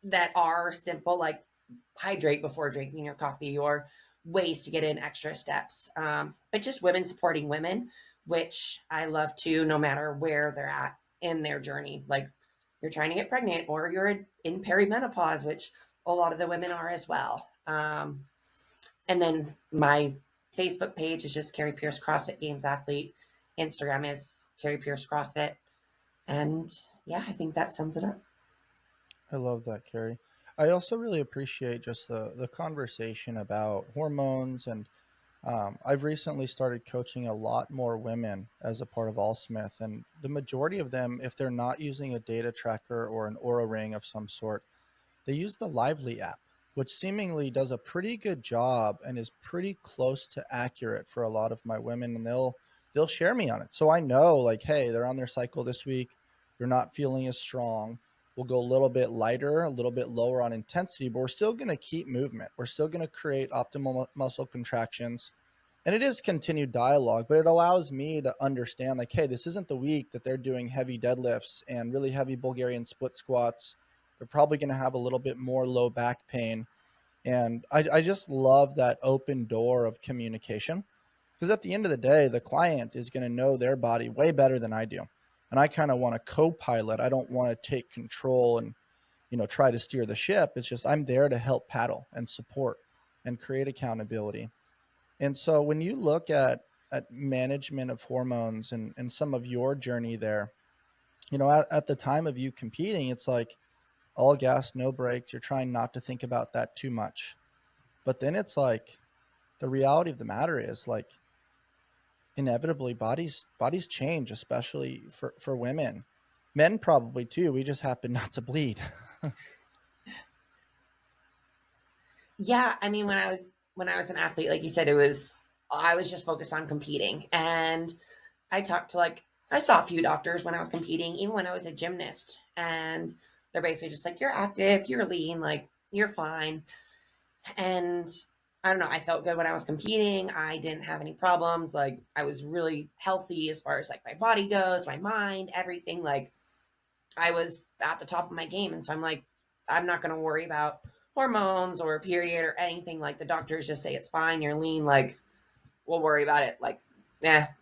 that are simple, like hydrate before drinking your coffee, or ways to get in extra steps. But just women supporting women, which I love too, no matter where they're at in their journey. Like you're trying to get pregnant, or you're in perimenopause, which a lot of the women are as well. And then my Facebook page is just Kari Pearce CrossFit Games athlete. Instagram is Kari Pearce CrossFit. And yeah, I think that sums it up. I love that, Kari. I also really appreciate just the conversation about hormones. And I've recently started coaching a lot more women as a part of Allsmith. And the majority of them, if they're not using a data tracker or an Aura ring of some sort, they use the Lively app, which seemingly does a pretty good job and is pretty close to accurate for a lot of my women. And they'll they'll share me on it. So I know like, hey, they're on their cycle this week. They're not feeling as strong. We'll go a little bit lighter, a little bit lower on intensity, but we're still going to keep movement. We're still going to create optimal muscle contractions. And it is continued dialogue, but it allows me to understand like, hey, this isn't the week that they're doing heavy deadlifts and really heavy Bulgarian split squats. They're probably going to have a little bit more low back pain. And I just love that open door of communication, because at the end of the day, the client is going to know their body way better than I do. And I kind of want to co-pilot. I don't want to take control and, try to steer the ship. It's just, I'm there to help paddle and support and create accountability. And so when you look at management of hormones and some of your journey there, at the time of you competing, it's like all gas, no brakes. You're trying not to think about that too much. But then it's like the reality of the matter is like inevitably bodies change, especially for women. Men probably too. We just happen not to bleed. Yeah, I mean, when I was an athlete, like you said, I was just focused on competing, and I talked to I saw a few doctors when I was competing, even when I was a gymnast, and they're basically just like, you're active, you're lean, like you're fine. And I don't know, I felt good when I was competing. I didn't have any problems. Like I was really healthy as far as like my body goes, my mind, everything. Like I was at the top of my game. And so I'm like, I'm not going to worry about hormones or a period or anything. Like the doctors just say it's fine, you're lean, like we'll worry about it. Like,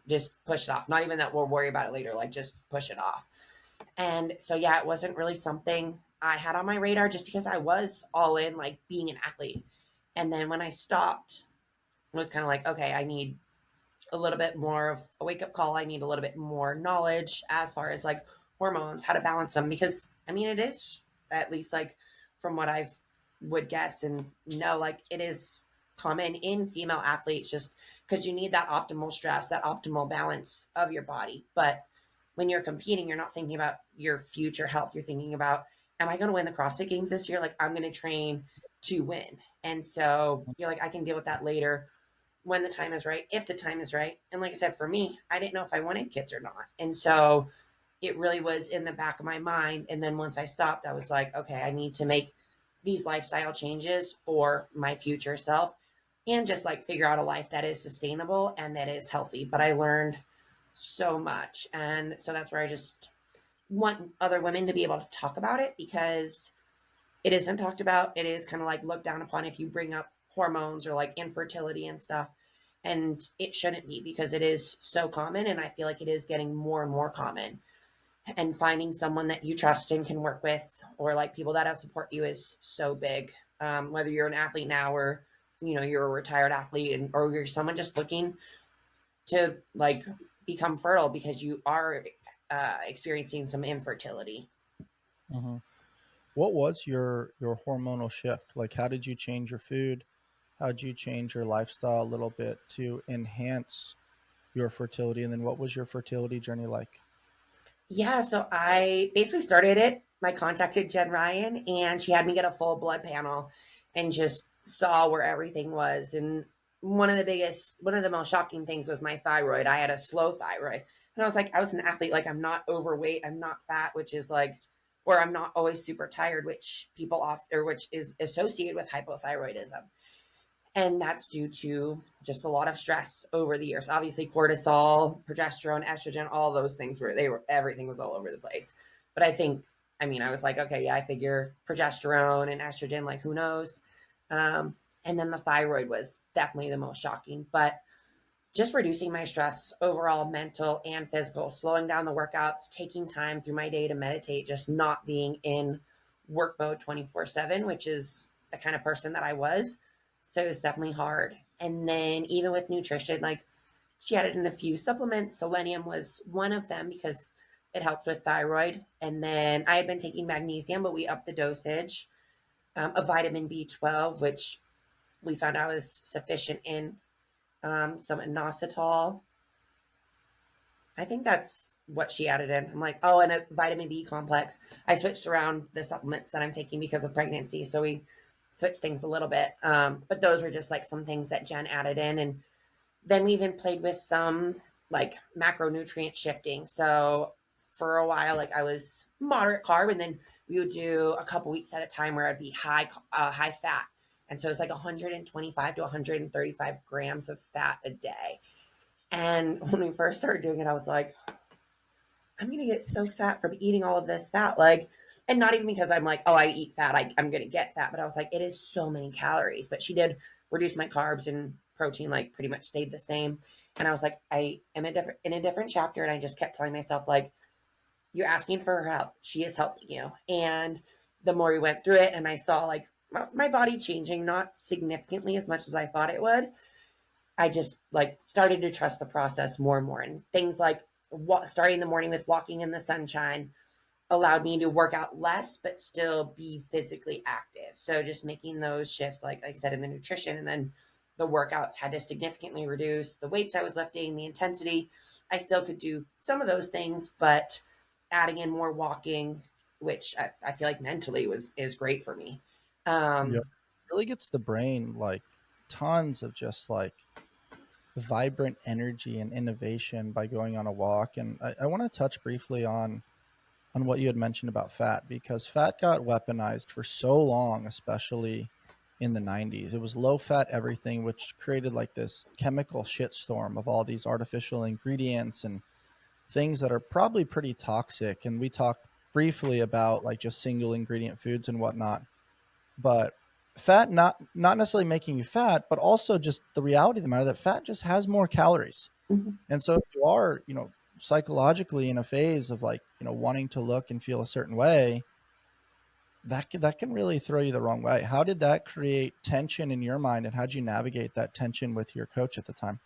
just push it off. Not even that we'll worry about it later, like just push it off. And so, yeah, it wasn't really something I had on my radar just because I was all in, like being an athlete. And then when I stopped, it was kind of like, okay, I need a little bit more of a wake up call. I need a little bit more knowledge as far as like hormones, how to balance them. Because, I mean, it is, at least like from what I would guess and know, like it is common in female athletes just because you need that optimal stress, that optimal balance of your body. But when you're competing, you're not thinking about your future health. You're thinking about, am I going to win the CrossFit Games this year? Like, I'm going to train to win. And so you're like, I can deal with that later when the time is right, if the time is right. And like I said, for me, I didn't know if I wanted kids or not. And so it really was in the back of my mind. And then once I stopped, I was like, okay, I need to make these lifestyle changes for my future self and just like figure out a life that is sustainable and that is healthy. But I learned so much. And so that's where I just want other women to be able to talk about it, because it isn't talked about. It is kind of like looked down upon if you bring up hormones or like infertility and stuff. And it shouldn't be, because it is so common. And I feel like it is getting more and more common. And finding someone that you trust and can work with, or like people that support you, is so big. Whether you're an athlete now or, you're a retired athlete, or you're someone just looking to like become fertile because you are experiencing some infertility. Mm-hmm. What was your hormonal shift? Like, how did you change your food? How did you change your lifestyle a little bit to enhance your fertility? And then what was your fertility journey like? Yeah, so I basically started it. I contacted Jen Ryan, and she had me get a full blood panel and just saw where everything was. And one of the most shocking things was my thyroid. I had a slow thyroid. And I was like, I was an athlete. Like, I'm not overweight. I'm not fat, which is like, or I'm not always super tired, which which is associated with hypothyroidism. And that's due to just a lot of stress over the years. Obviously, cortisol, progesterone, estrogen, all those things everything was all over the place. But I was like, okay, yeah, I figure progesterone and estrogen, like who knows? And then the thyroid was definitely the most shocking. But just reducing my stress, overall mental and physical, slowing down the workouts, taking time through my day to meditate, just not being in work mode 24/7, which is the kind of person that I was. So it was definitely hard. And then even with nutrition, like she added in a few supplements. Selenium was one of them because it helped with thyroid. And then I had been taking magnesium, but we upped the dosage of vitamin B12, which we found out was sufficient in some inositol. I think that's what she added in. I'm like, oh, and a vitamin B complex. I switched around the supplements that I'm taking because of pregnancy. So we switched things a little bit. But those were just like some things that Jen added in. And then we even played with some like macronutrient shifting. So for a while, like I was moderate carb, and then we would do a couple weeks at a time where I'd be high fat. And so it's like 125 to 135 grams of fat a day. And when we first started doing it, I was like, I'm going to get so fat from eating all of this fat. Like, and not even because I'm like, oh, I eat fat, I'm going to get fat. But I was like, it is so many calories. But she did reduce my carbs, and protein, like, pretty much stayed the same. And I was like, I am in a different chapter. And I just kept telling myself, like, you're asking for her help. She is helping you. And the more we went through it, and I saw like my body changing, not significantly as much as I thought it would, I just like started to trust the process more and more. And things like starting the morning with walking in the sunshine allowed me to work out less, but still be physically active. So just making those shifts, like I said, in the nutrition, and then the workouts had to significantly reduce the weights I was lifting, the intensity. I still could do some of those things, but adding in more walking, which I feel like mentally is great for me. Yeah. Really gets the brain like tons of just like vibrant energy and innovation by going on a walk. And I want to touch briefly on what you had mentioned about fat, because fat got weaponized for so long, especially in the 90s. It was low fat everything, which created like this chemical shitstorm of all these artificial ingredients and things that are probably pretty toxic. And we talked briefly about like just single ingredient foods and whatnot. But fat not necessarily making you fat, but also just the reality of the matter that fat just has more calories. Mhm. And so if you are, psychologically in a phase of like, wanting to look and feel a certain way, that can really throw you the wrong way. How did that create tension in your mind, and how'd you navigate that tension with your coach at the time?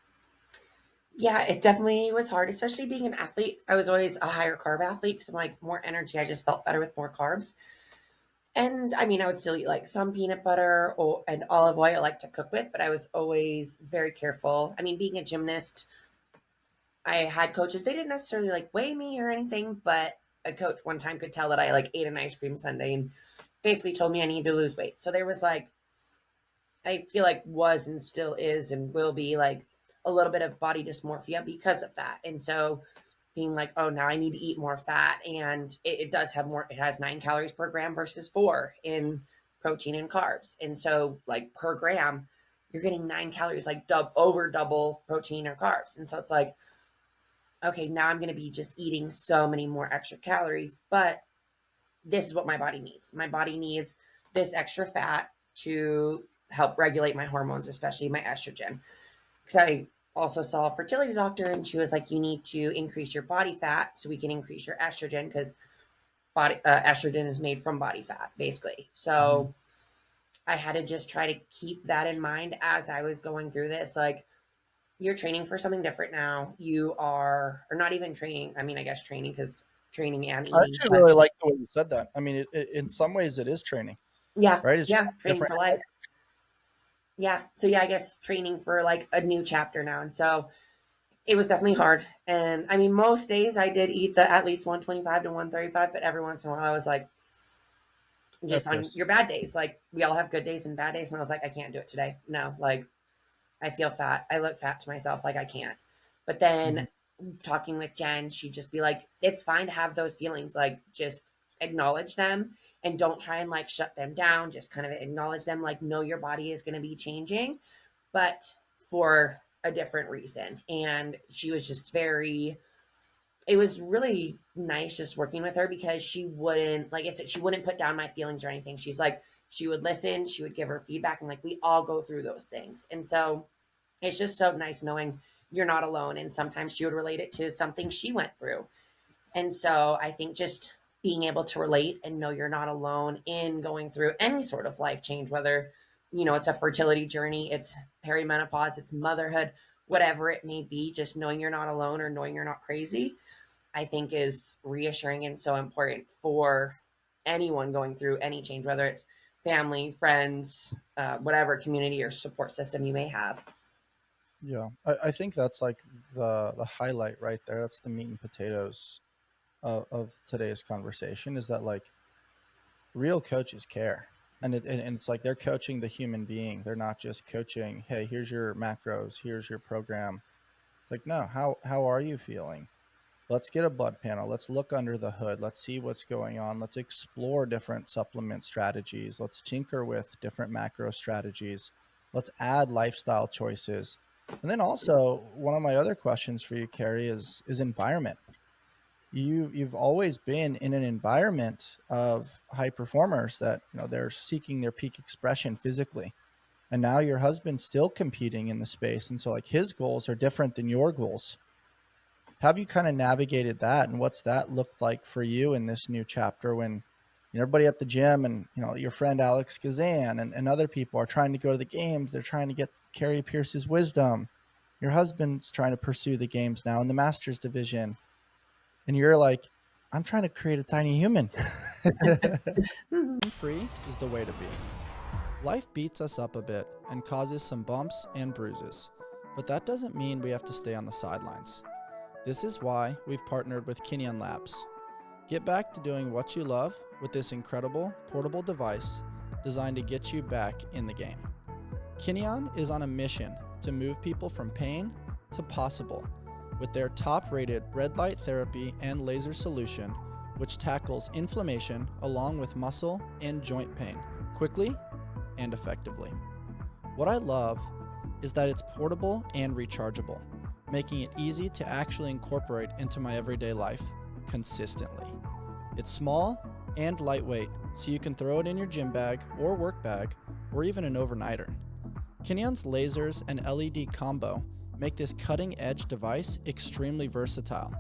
Yeah, it definitely was hard, especially being an athlete. I was always a higher carb athlete because I'm like more energy. I just felt better with more carbs. And I mean, I would still eat like some peanut butter and olive oil I like to cook with, but I was always very careful. I mean, being a gymnast, I had coaches. They didn't necessarily like weigh me or anything, but a coach one time could tell that I like ate an ice cream sundae and basically told me I need to lose weight. So there was like, I feel like was and still is and will be like a little bit of body dysmorphia because of that. And so being like, oh, now I need to eat more fat. And it does have more, it has 9 calories per gram versus 4 in protein and carbs. And so, like, per gram, you're getting 9 calories, like over double protein or carbs. And so it's like, okay, now I'm going to be just eating so many more extra calories, but this is what my body needs. My body needs this extra fat to help regulate my hormones, especially my estrogen. Because I also saw a fertility doctor, and she was like, you need to increase your body fat so we can increase your estrogen, because estrogen is made from body fat, basically. Mhm. So I had to just try to keep that in mind as I was going through this. Like, you're training for something different now. You are, or not even training. I mean, I guess training, because training and I eating, actually but really like the way you said that. I mean, in some ways it is training, yeah, right? It's just yeah, training different. for life. Yeah. So yeah, I guess training for like a new chapter now. And so it was definitely hard. And I mean, most days I did eat the at least 125 to 135, but every once in a while I was like, Of just on course. your bad days, like we all have good days and bad days. And I was like, I can't do it today. No, like I feel fat. I look fat to myself. Like I can't. But then Mhm. talking with Jen, she'd just be like, it's fine to have those feelings. Like just acknowledge them and don't try and like shut them down. Just kind of acknowledge them. Like, know your body is going to be changing, but for a different reason. And she was just very, it was really nice just working with her, because she wouldn't, like I said, she wouldn't put down my feelings or anything. She's like, she would listen, she would give her feedback, and like we all go through those things. And so it's just so nice knowing you're not alone. And sometimes she would relate it to something she went through. And so I think just being able to relate and know you're not alone in going through any sort of life change, whether, it's a fertility journey, it's perimenopause, it's motherhood, whatever it may be, just knowing you're not alone or knowing you're not crazy, I think is reassuring and so important for anyone going through any change, whether it's family, friends, whatever community or support system you may have. Yeah, I think that's like the highlight right there. That's the meat and potatoes of today's conversation, is that like real coaches care. And it's like they're coaching the human being. They're not just coaching, hey, here's your macros, here's your program. It's like, no, how are you feeling? Let's get a blood panel. Let's look under the hood. Let's see what's going on. Let's explore different supplement strategies. Let's tinker with different macro strategies. Let's add lifestyle choices. And then also, one of my other questions for you, Kari, is environment. You've always been in an environment of high performers that, they're seeking their peak expression physically. And now your husband's still competing in the space. And so like his goals are different than your goals. Have you kind of navigated that, and what's that looked like for you in this new chapter when everybody at the gym and your friend Alex Kazan and other people are trying to go to the games, they're trying to get Kari Pearce's wisdom. Your husband's trying to pursue the games now in the Masters division. And you're like, I'm trying to create a tiny human. Free is the way to be. Life beats us up a bit and causes some bumps and bruises, but that doesn't mean we have to stay on the sidelines. This is why we've partnered with Kinyon Labs. Get back to doing what you love with this incredible portable device designed to get you back in the game. Kinyon is on a mission to move people from pain to possible with their top-rated red light therapy and laser solution, which tackles inflammation along with muscle and joint pain quickly and effectively. What I love is that it's portable and rechargeable, making it easy to actually incorporate into my everyday life consistently. It's small and lightweight, so you can throw it in your gym bag or work bag, or even an overnighter. Kinyon's lasers and LED combo make this cutting-edge device extremely versatile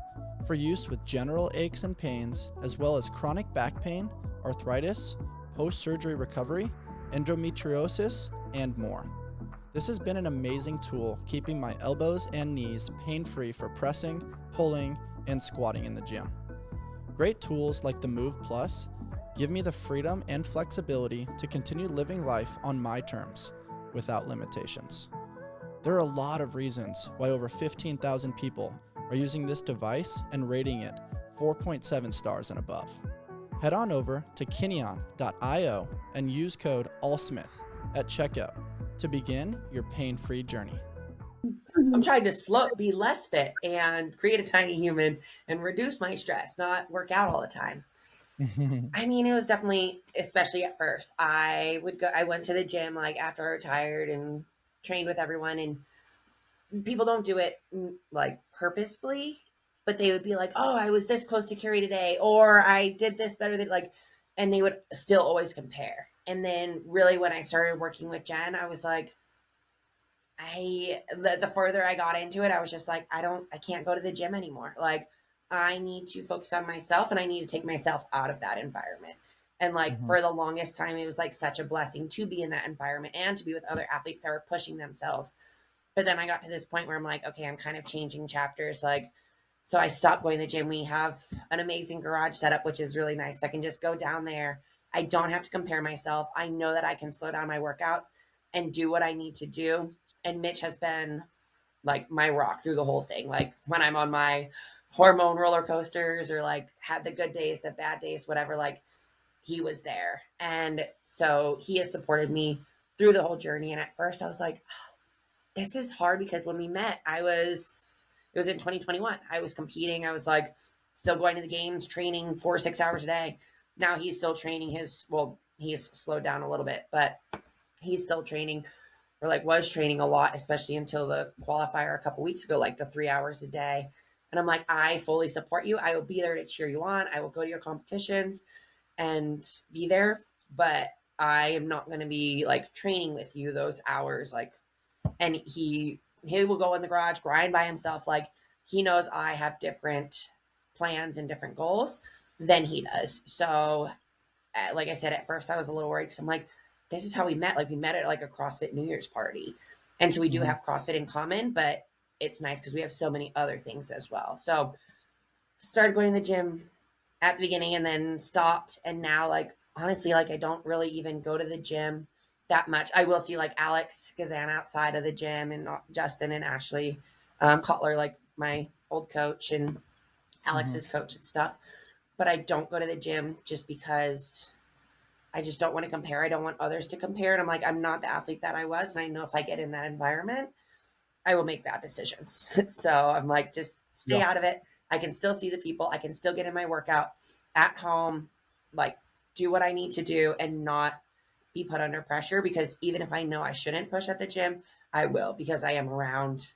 for use with general aches and pains, as well as chronic back pain, arthritis, post-surgery recovery, endometriosis, and more. This has been an amazing tool keeping my elbows and knees pain-free for pressing, pulling, and squatting in the gym. Great tools like the Move Plus give me the freedom and flexibility to continue living life on my terms without limitations. There are a lot of reasons why over 15,000 people are using this device and rating it 4.7 stars and above. Head on over to kinyon.io and use code ALLSMITH at checkout to begin your pain-free journey. I'm trying to be less fit and create a tiny human and reduce my stress, not work out all the time. I mean, it was definitely, especially at first, I went to the gym like after I retired and trained with everyone, and people don't do it like purposefully, but they would be like, oh, I was this close to Kari today, or I did this better than and they would still always compare. And then really when I started working with Jen, I was like, the further I got into it, I was just like, I can't go to the gym anymore. Like, I need to focus on myself, and I need to take myself out of that environment. And like for the longest time, it was like such a blessing to be in that environment and to be with other athletes that were pushing themselves. But then I got to this point where I'm like, okay, I'm kind of changing chapters. Like, so I stopped going to the gym. We have an amazing garage setup, which is really nice. I can just go down there. I don't have to compare myself. I know that I can slow down my workouts and do what I need to do. And Mitch has been like my rock through the whole thing. Like when I'm on my hormone roller coasters or like had the good days, the bad days, whatever, like he was there. And so he has supported me through the whole journey. And at first I was like, this is hard, because when we met, it was in 2021. I was competing. I was like still going to the games, training 4 or 6 hours a day. Now he's still training he's slowed down a little bit, but he's still training, or like was training a lot, especially until the qualifier a couple weeks ago, like the 3 hours a day. And I'm like, I fully support you. I will be there to cheer you on. I will go to your competitions and be there, but I am not going to be like training with you those hours. Like, and he will go in the garage, grind by himself. Like, he knows I have different plans and different goals than he does. So like I said, at first I was a little worried, because I'm like, this is how we met. Like, we met at like a CrossFit New Year's party. And so we do have CrossFit in common, but it's nice because we have so many other things as well. So started going to the gym at the beginning and then stopped. And now, like, honestly, like I don't really even go to the gym that much. I will see like Alex Kazan outside of the gym, and Justin and Ashley Kotler, like my old coach and Alex's coach and stuff. But I don't go to the gym just because I just don't want to compare. I don't want others to compare. And I'm like, I'm not the athlete that I was. And I know if I get in that environment, I will make bad decisions. So I'm like, just stay Yeah. out of it. I can still see the people. I can still get in my workout at home, like do what I need to do and not be put under pressure, because even if I know I shouldn't push at the gym, I will, because I am around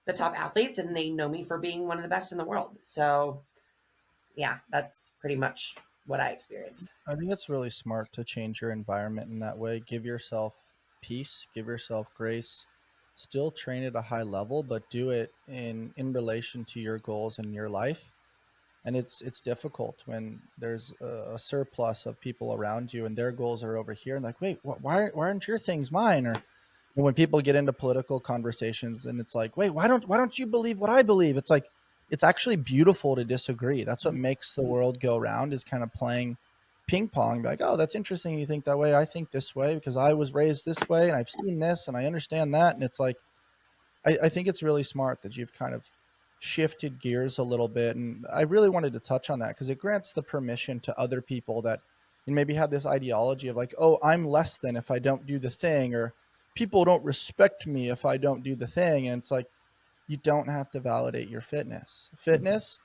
the top athletes and they know me for being one of the best in the world. So yeah, that's pretty much what I experienced. I think it's really smart to change your environment in that way. Give yourself peace, give yourself grace, still train at a high level, but do it in relation to your goals in your life. And it's difficult when there's a surplus of people around you and their goals are over here and like, wait, why aren't your things mine? Or when people get into political conversations and it's like, wait, why don't you believe what I believe? It's like, it's actually beautiful to disagree. That's what makes the world go round, is kind of playing ping pong. Like, oh, that's interesting you think that way, I think this way because I was raised this way and I've seen this and I understand that. And it's like, I think it's really smart that you've kind of shifted gears a little bit. And I really wanted to touch on that because it grants the permission to other people that you maybe have this ideology of like, oh, I'm less than if I don't do the thing, or people don't respect me if I don't do the thing. And it's like, you don't have to validate your fitness. Fitness,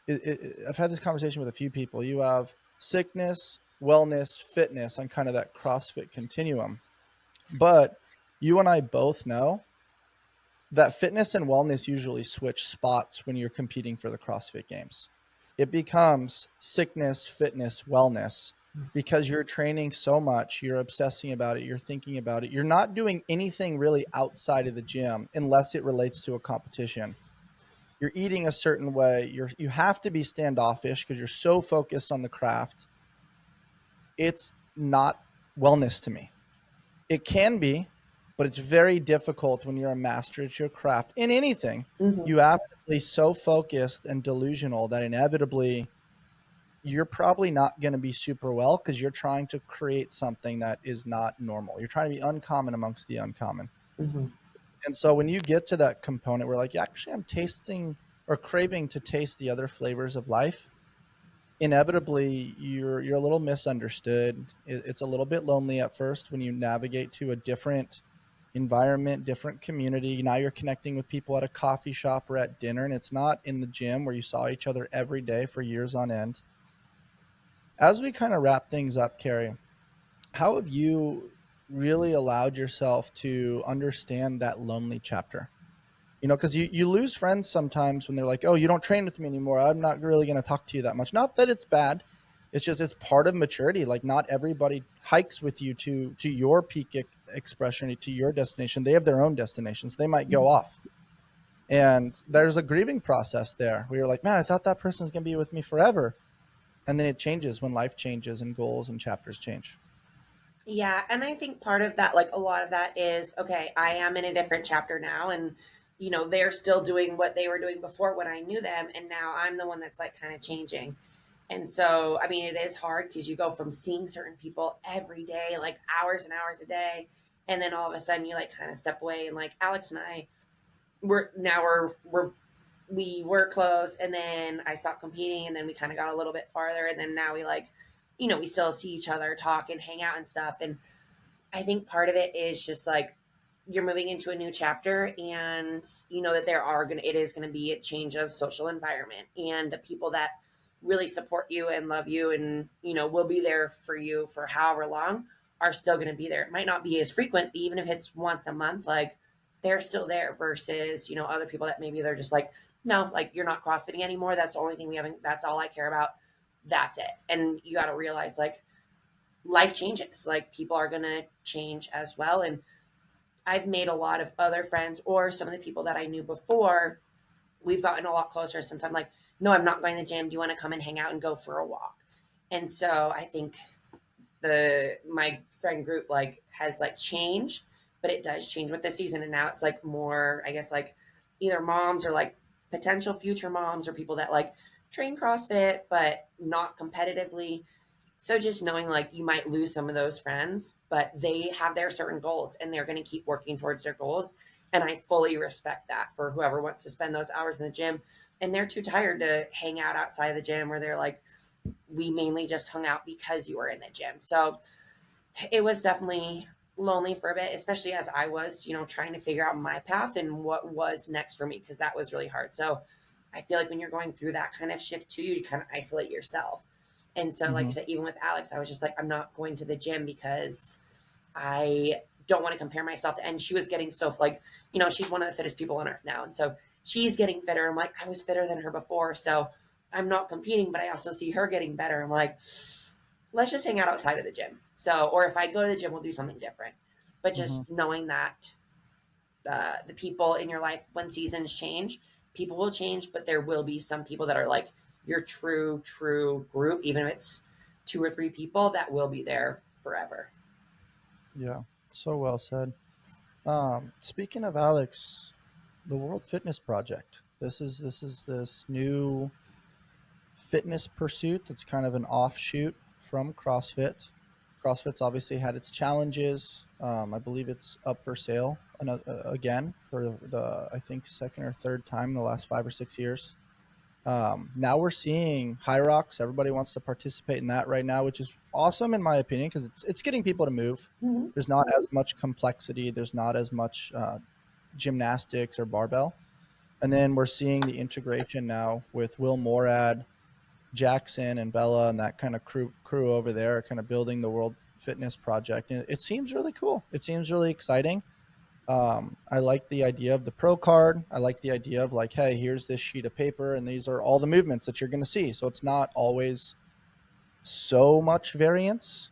I've had this conversation with a few people. You have sickness, wellness, fitness on kind of that CrossFit continuum. But you and I both know that fitness and wellness usually switch spots when you're competing for the CrossFit Games. It becomes sickness, fitness, wellness, because you're training so much, you're obsessing about it, you're thinking about it. You're not doing anything really outside of the gym unless it relates to a competition. You're eating a certain way. You have to be standoffish because you're so focused on the craft. It's not wellness to me. It can be, but it's very difficult when you're a master at your craft in anything. Mm-hmm. You have to be so focused and delusional that inevitably you're probably not going to be super well because you're trying to create something that is not normal. You're trying to be uncommon amongst the uncommon. Mm-hmm. And so when you get to that component where like, yeah, actually I'm tasting or craving to taste the other flavors of life, inevitably you're a little misunderstood. It's a little bit lonely at first when you navigate to a different environment, different community. Now you're connecting with people at a coffee shop or at dinner, and it's not in the gym where you saw each other every day for years on end. As we kind of wrap things up, Kari, how have you really allowed yourself to understand that lonely chapter? Because you lose friends sometimes when they're like, oh, you don't train with me anymore, I'm not really going to talk to you that much. Not that it's bad. It's just, it's part of maturity. Like, not everybody hikes with you to your peak expression, to your destination. They have their own destinations. They might go off. And there's a grieving process there where you're like, man, I thought that person's going to be with me forever. And then it changes when life changes and goals and chapters change. Yeah, and I think part of that, like a lot of that is, okay, I am in a different chapter now, and they're still doing what they were doing before when I knew them, and now I'm the one that's like kind of changing. And so, I mean, it is hard because you go from seeing certain people every day, like hours and hours a day, and then all of a sudden you like kind of step away, and like Alex and I, we were close, and then I stopped competing, and then we kind of got a little bit farther, and then now we like, we still see each other, talk and hang out and stuff. And I think part of it is just like you're moving into a new chapter, and you know that it is gonna be a change of social environment, and the people that really support you and love you and will be there for you for however long are still gonna be there. It might not be as frequent, but even if it's once a month, like they're still there versus other people that maybe they're just like, no, like you're not CrossFitting anymore. That's the only thing we haven't. That's all I care about. That's it. And you got to realize like life changes. Like people are going to change as well. And I've made a lot of other friends, or some of the people that I knew before. We've gotten a lot closer since I'm like, no, I'm not going to the gym. Do you want to come and hang out and go for a walk? And so I think my friend group like has like changed, but it does change with the season. And now it's like more, I guess, like either moms or like potential future moms or people that like train CrossFit, but not competitively. So just knowing like you might lose some of those friends, but they have their certain goals and they're going to keep working towards their goals. And I fully respect that for whoever wants to spend those hours in the gym and they're too tired to hang out outside of the gym, where they're like, we mainly just hung out because you were in the gym. So it was definitely lonely for a bit, especially as I was, trying to figure out my path and what was next for me, because that was really hard. So I feel like when you're going through that kind of shift too, you kind of isolate yourself. And so, like I Mm-hmm. said, even with Alex, I was just like, I'm not going to the gym because I don't want to compare myself to, and she was getting so like, she's one of the fittest people on earth now. And so she's getting fitter. I'm like, I was fitter than her before. So I'm not competing, but I also see her getting better. I'm like, let's just hang out outside of the gym. So, or if I go to the gym, we'll do something different. But Mm-hmm. just knowing that the people in your life, when seasons change, people will change, but there will be some people that are like your true group, even if it's 2 or 3 people that will be there forever. Yeah, so well said. Speaking of Alex, the World Fitness Project. This is this new fitness pursuit that's kind of an offshoot from CrossFit. CrossFit's obviously had its challenges. I believe it's up for sale again for the I think second or third time in the last 5 or 6 years. Now we're seeing High Rocks. Everybody wants to participate in that right now, which is awesome in my opinion because it's getting people to move. Mm-hmm. There's not as much complexity. There's not as much gymnastics or barbell. And then we're seeing the integration now with Will Morad, Jackson, and Bella, and that kind of crew over there, kind of building the World Fitness Project. And it seems really cool. It seems really exciting. I like the idea of the pro card. I like the idea of like, hey, here's this sheet of paper, and these are all the movements that you're going to see. So it's not always so much variance,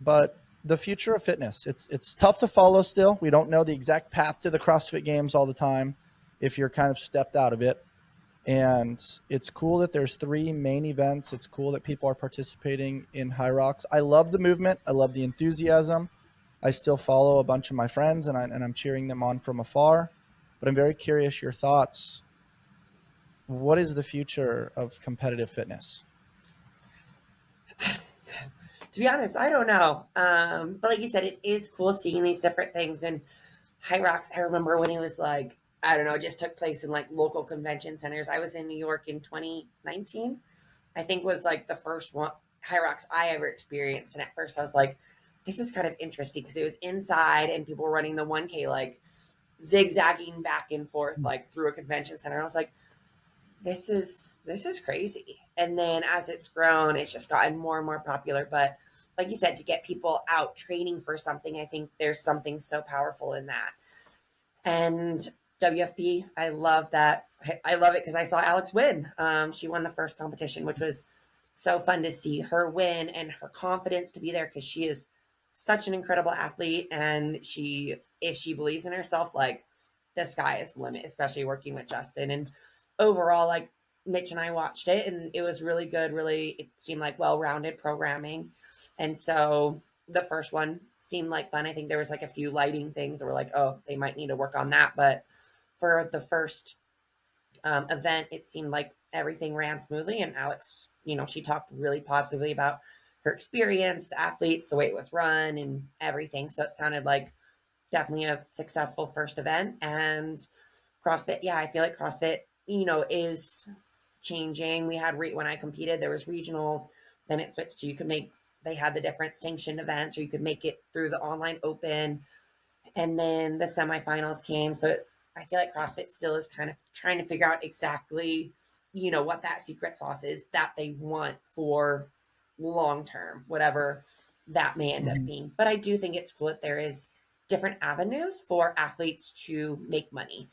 but the future of fitness, it's tough to follow still. We don't know the exact path to the CrossFit Games all the time if you're kind of stepped out of it. And it's cool that there's 3 main events. It's cool that people are participating in High Rocks. I love the movement. I love the enthusiasm. I still follow a bunch of my friends and I'm cheering them on from afar. But I'm very curious your thoughts. What is the future of competitive fitness? To be honest, I don't know. But like you said, it is cool seeing these different things. And High Rocks, I remember when it was like, I don't know, it just took place in like local convention centers. I was in New York in 2019, I think was like the first one High Rocks I ever experienced. And at first I was like, this is kind of interesting because it was inside and people were running the 1K like zigzagging back and forth like through a convention center. I was like, this is crazy. And then as it's grown, it's just gotten more and more popular. But like you said, to get people out training for something, I think there's something so powerful in that. And WFP, I love that. I love it because I saw Alex win. She won the first competition, which was so fun to see her win and her confidence to be there because she is such an incredible athlete. And if she believes in herself, like the sky is the limit, especially working with Justin. And overall, like Mitch and I watched it and it was really good. Really, it seemed like well-rounded programming. And so the first one seemed like fun. I think there was like a few lighting things that were like, oh, they might need to work on that. But for the first event, it seemed like everything ran smoothly. And Alex, she talked really positively about her experience, the athletes, the way it was run, and everything. So it sounded like definitely a successful first event. And CrossFit, yeah, I feel like CrossFit, is changing. We had when I competed, there was regionals. Then it switched to they had the different sanctioned events, or you could make it through the online open. And then the semifinals came. So I feel like CrossFit still is kind of trying to figure out exactly, what that secret sauce is that they want for long term, whatever that may end up Mhm. being. But I do think it's cool that there is different avenues for athletes to make money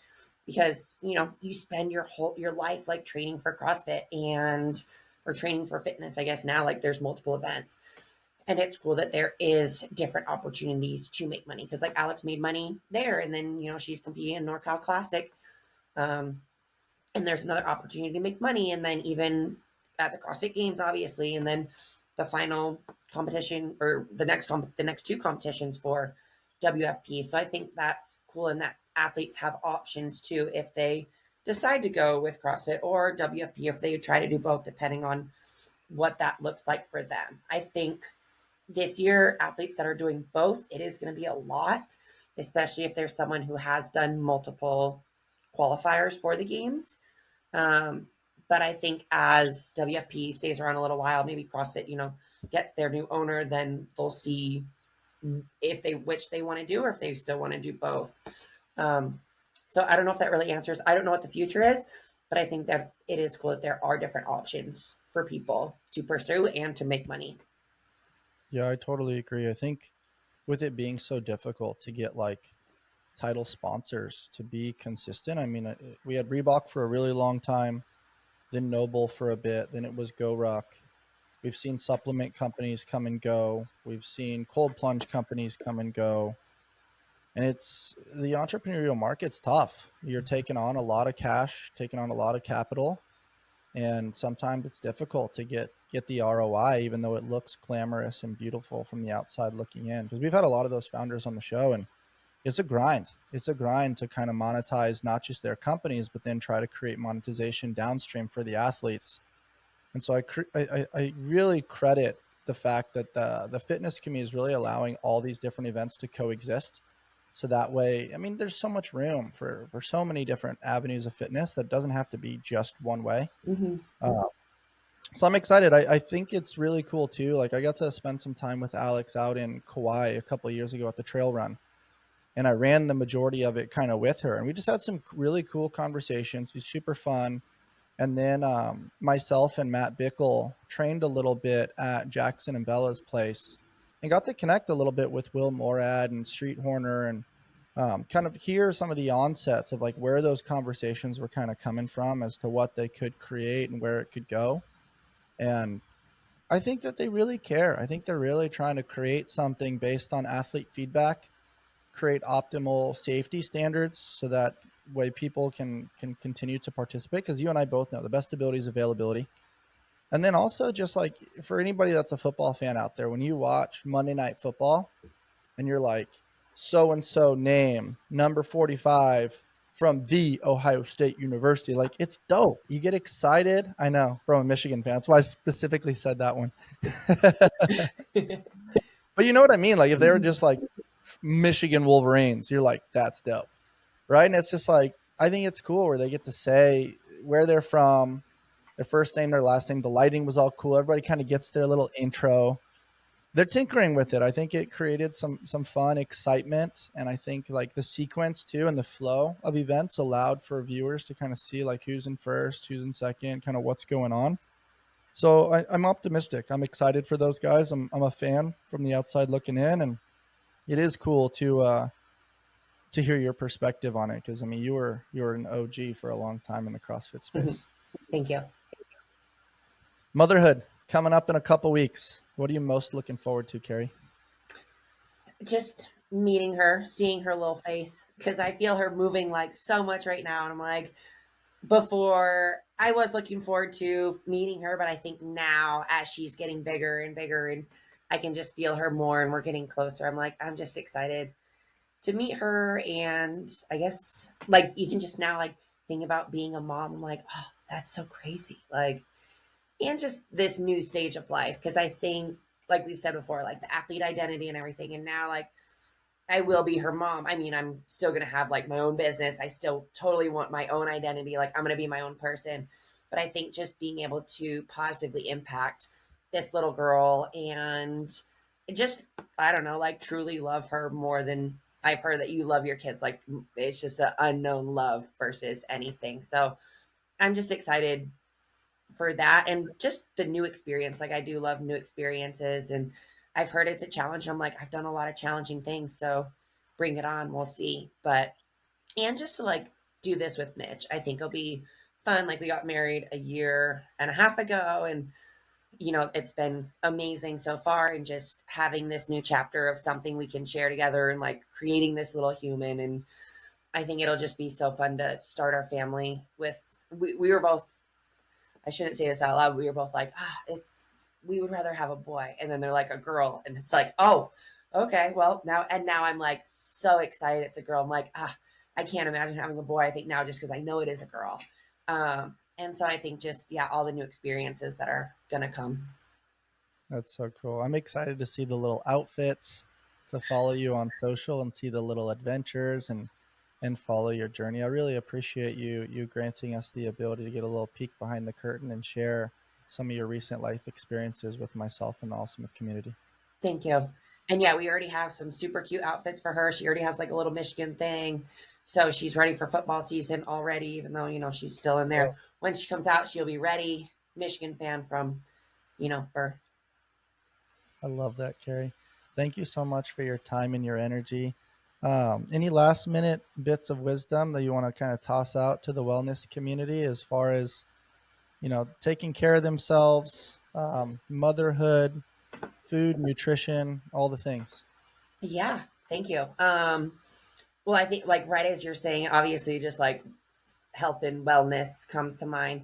because, you spend your life like training for CrossFit and or training for fitness, I guess now like there's multiple events. And it's cool that there is different opportunities to make money because like Alex made money there and then she's competing in NorCal Classic, um, and there's another opportunity to make money and then even at the CrossFit Games obviously, and then the final competition or the next 2 competitions for WFP. So I think that's cool and that athletes have options too if they decide to go with CrossFit or WFP, if they try to do both depending on what that looks like for them. I think this year, athletes that are doing both, it is going to be a lot, especially if there's someone who has done multiple qualifiers for the games. Um, but I think as WFP stays around a little while, maybe CrossFit, gets their new owner, then they'll see which they want to do, or if they still want to do both. So I don't know if that really answers. I don't know what the future is, but I think that it is cool that there are different options for people to pursue and to make money. Yeah, I totally agree. I think with it being so difficult to get like title sponsors to be consistent. I mean, we had Reebok for a really long time, then Noble for a bit, then it was Go Ruck. We've seen supplement companies come and go. We've seen cold plunge companies come and go. And it's the entrepreneurial market's tough. You're taking on a lot of cash, taking on a lot of capital, and sometimes it's difficult to get the ROI, even though it looks glamorous and beautiful from the outside looking in. Because we've had a lot of those founders on the show, and it's a grind. It's a grind to kind of monetize not just their companies, but then try to create monetization downstream for the athletes. And so I really credit the fact that the fitness community is really allowing all these different events to coexist. So that way, I mean, there's so much room for so many different avenues of fitness that doesn't have to be just one way. Mm-hmm. So I'm excited. I think it's really cool too. Like I got to spend some time with Alex out in Kauai a couple of years ago at the trail run. And I ran the majority of it kind of with her. And we just had some really cool conversations. It was super fun. And then myself and Matt Bickle trained a little bit at Jackson and Bella's place and got to connect a little bit with Will Morad and Street Horner and kind of hear some of the onsets of like where those conversations were kind of coming from as to what they could create and where it could go. And I think that they really care. I think they're really trying to create something based on athlete feedback, create optimal safety standards so that way people can continue to participate, because you and I both know the best ability is availability. And then also just like for anybody that's a football fan out there, when you watch Monday Night Football and you're like, so and so name number 45 from the Ohio State University, like it's dope. You get excited. I know, from a Michigan fan, that's why I specifically said that one. But you know what I mean? Like if they were just like Michigan Wolverines, you're like, that's dope, right? And it's just like, I think it's cool where they get to say where they're from, their first name, their last name. The lighting was all cool. Everybody kind of gets their little intro. They're tinkering with it. I think it created some fun excitement, and I think like the sequence too and the flow of events allowed for viewers to kind of see like who's in first, who's in second, kind of what's going on. So I'm optimistic. I'm excited for those guys. I'm a fan from the outside looking in, and it is cool to hear your perspective on it, because I mean you were an OG for a long time in the CrossFit space. Thank you. Motherhood coming up in a couple weeks. What are you most looking forward to, Kari? Just meeting her, seeing her little face, because I feel her moving like so much right now, and I'm like, before I was looking forward to meeting her, but I think now as she's getting bigger and bigger and I can just feel her more and we're getting closer, I'm like, I'm just excited to meet her. And I guess like even just now, like thinking about being a mom, I'm like, oh, that's so crazy. Like, and just this new stage of life. Cause I think, like we've said before, like the athlete identity and everything. And now like I will be her mom. I mean, I'm still going to have like my own business. I still totally want my own identity. Like I'm going to be my own person. But I think just being able to positively impact this little girl and just, I don't know, like truly love her more than I've heard that you love your kids. Like it's just an unknown love versus anything. So I'm just excited for that and just the new experience. Like I do love new experiences, and I've heard it's a challenge. I'm like, I've done a lot of challenging things, so bring it on. We'll see. But and just to like do this with Mitch, I think it'll be fun. Like we got married a year and a half ago, and you know, it's been amazing so far, and just having this new chapter of something we can share together and like creating this little human. And I think it'll just be so fun to start our family with. We were both, I shouldn't say this out loud, we were both like, we would rather have a boy. And then they're like a girl. And it's like, oh, okay, well now I'm like so excited it's a girl. I'm like, I can't imagine having a boy. I think now just because I know it is a girl. And so I think just, yeah, all the new experiences that are going to come. That's so cool. I'm excited to see the little outfits, to follow you on social and see the little adventures and follow your journey. I really appreciate you granting us the ability to get a little peek behind the curtain and share some of your recent life experiences with myself and the Awesome community. Thank you. And yeah, we already have some super cute outfits for her. She already has like a little Michigan thing. So she's ready for football season already, even though, she's still in there. When she comes out, she'll be ready. Michigan fan from, birth. I love that, Kari. Thank you so much for your time and your energy. Any last minute bits of wisdom that you want to kind of toss out to the wellness community as far as, taking care of themselves, motherhood, food, nutrition, all the things? Yeah, thank you. Well, I think like right as you're saying, obviously just like health and wellness comes to mind,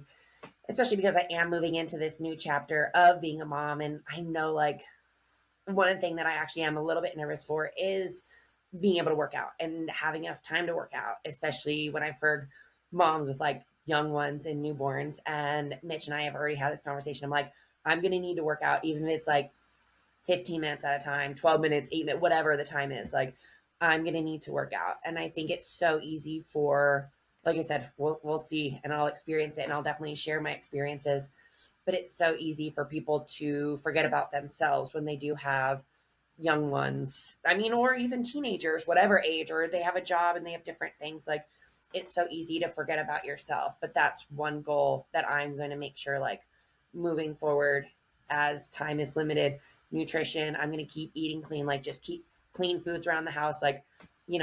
especially because I am moving into this new chapter of being a mom. And I know like one thing that I actually am a little bit nervous for is being able to work out and having enough time to work out, especially when I've heard moms with like young ones and newborns. And Mitch and I have already had this conversation. I'm like, I'm going to need to work out, even if it's like 15 minutes at a time, 12 minutes, 8 minutes, whatever the time is. Like, I'm going to need to work out. And I think it's so easy for, like I said, we'll see and I'll experience it and I'll definitely share my experiences. But it's so easy for people to forget about themselves when they do have young ones. I mean, or even teenagers, whatever age, or they have a job and they have different things. Like, it's so easy to forget about yourself. But that's one goal that I'm going to make sure, like, moving forward as time is limited, nutrition, I'm going to keep eating clean, like, just keep clean foods around the house, like,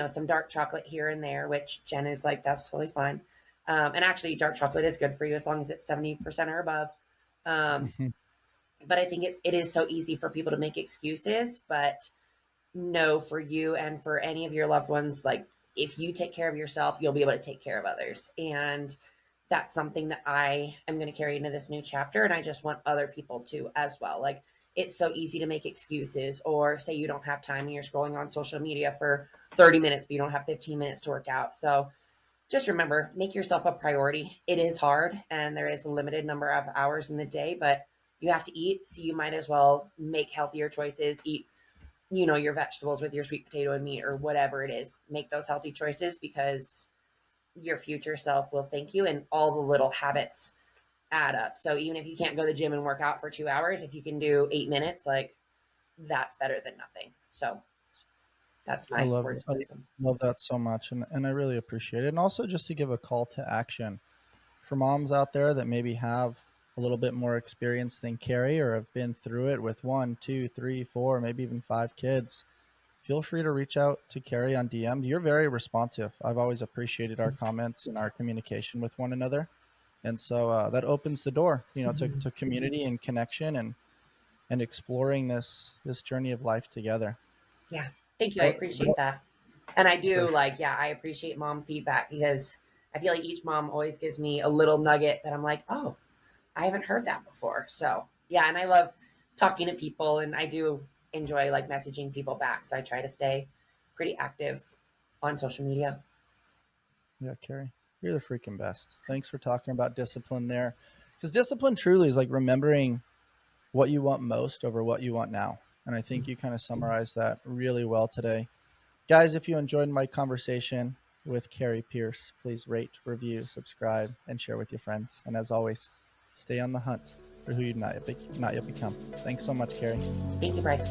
some dark chocolate here and there, which Jen is like, that's totally fine. And actually, dark chocolate is good for you as long as it's 70% or above. Um, but I think it is so easy for people to make excuses. But no, for you and for any of your loved ones, like if you take care of yourself, you'll be able to take care of others. And that's something that I am going to carry into this new chapter. And I just want other people to as well. Like, it's so easy to make excuses or say you don't have time and you're scrolling on social media for 30 minutes, but you don't have 15 minutes to work out. So just remember, make yourself a priority. It is hard and there is a limited number of hours in the day, but you have to eat. So you might as well make healthier choices, eat, your vegetables with your sweet potato and meat or whatever it is. Make those healthy choices because your future self will thank you, and all the little habits add up. So even if you can't go to the gym and work out for 2 hours, if you can do 8 minutes, like that's better than nothing. So that's I my love words I of wisdom. love that so much, and I really appreciate it. And also just to give a call to action for moms out there that maybe have a little bit more experience than Kari or have been through it with 1, 2, 3, 4, maybe even 5 kids. Feel free to reach out to Kari on DM. You're very responsive. I've always appreciated our comments and our communication with one another, and so that opens the door, to community and connection and exploring this journey of life together. Yeah. Thank you. I What, appreciate what that. And I for do like, yeah, I appreciate mom feedback because I feel like each mom always gives me a little nugget that I'm like, oh, I haven't heard that before. So yeah, and I love talking to people and I do enjoy like messaging people back. So I try to stay pretty active on social media. Yeah, Kari, you're the freaking best. Thanks for talking about discipline there. Because discipline truly is like remembering what you want most over what you want now. And I think you kind of summarized that really well today. Guys, if you enjoyed my conversation with Kari Pearce, please rate, review, subscribe, and share with your friends. And as always, stay on the hunt for who you've not yet become. Thanks so much, Kari. Thank you, Bryce.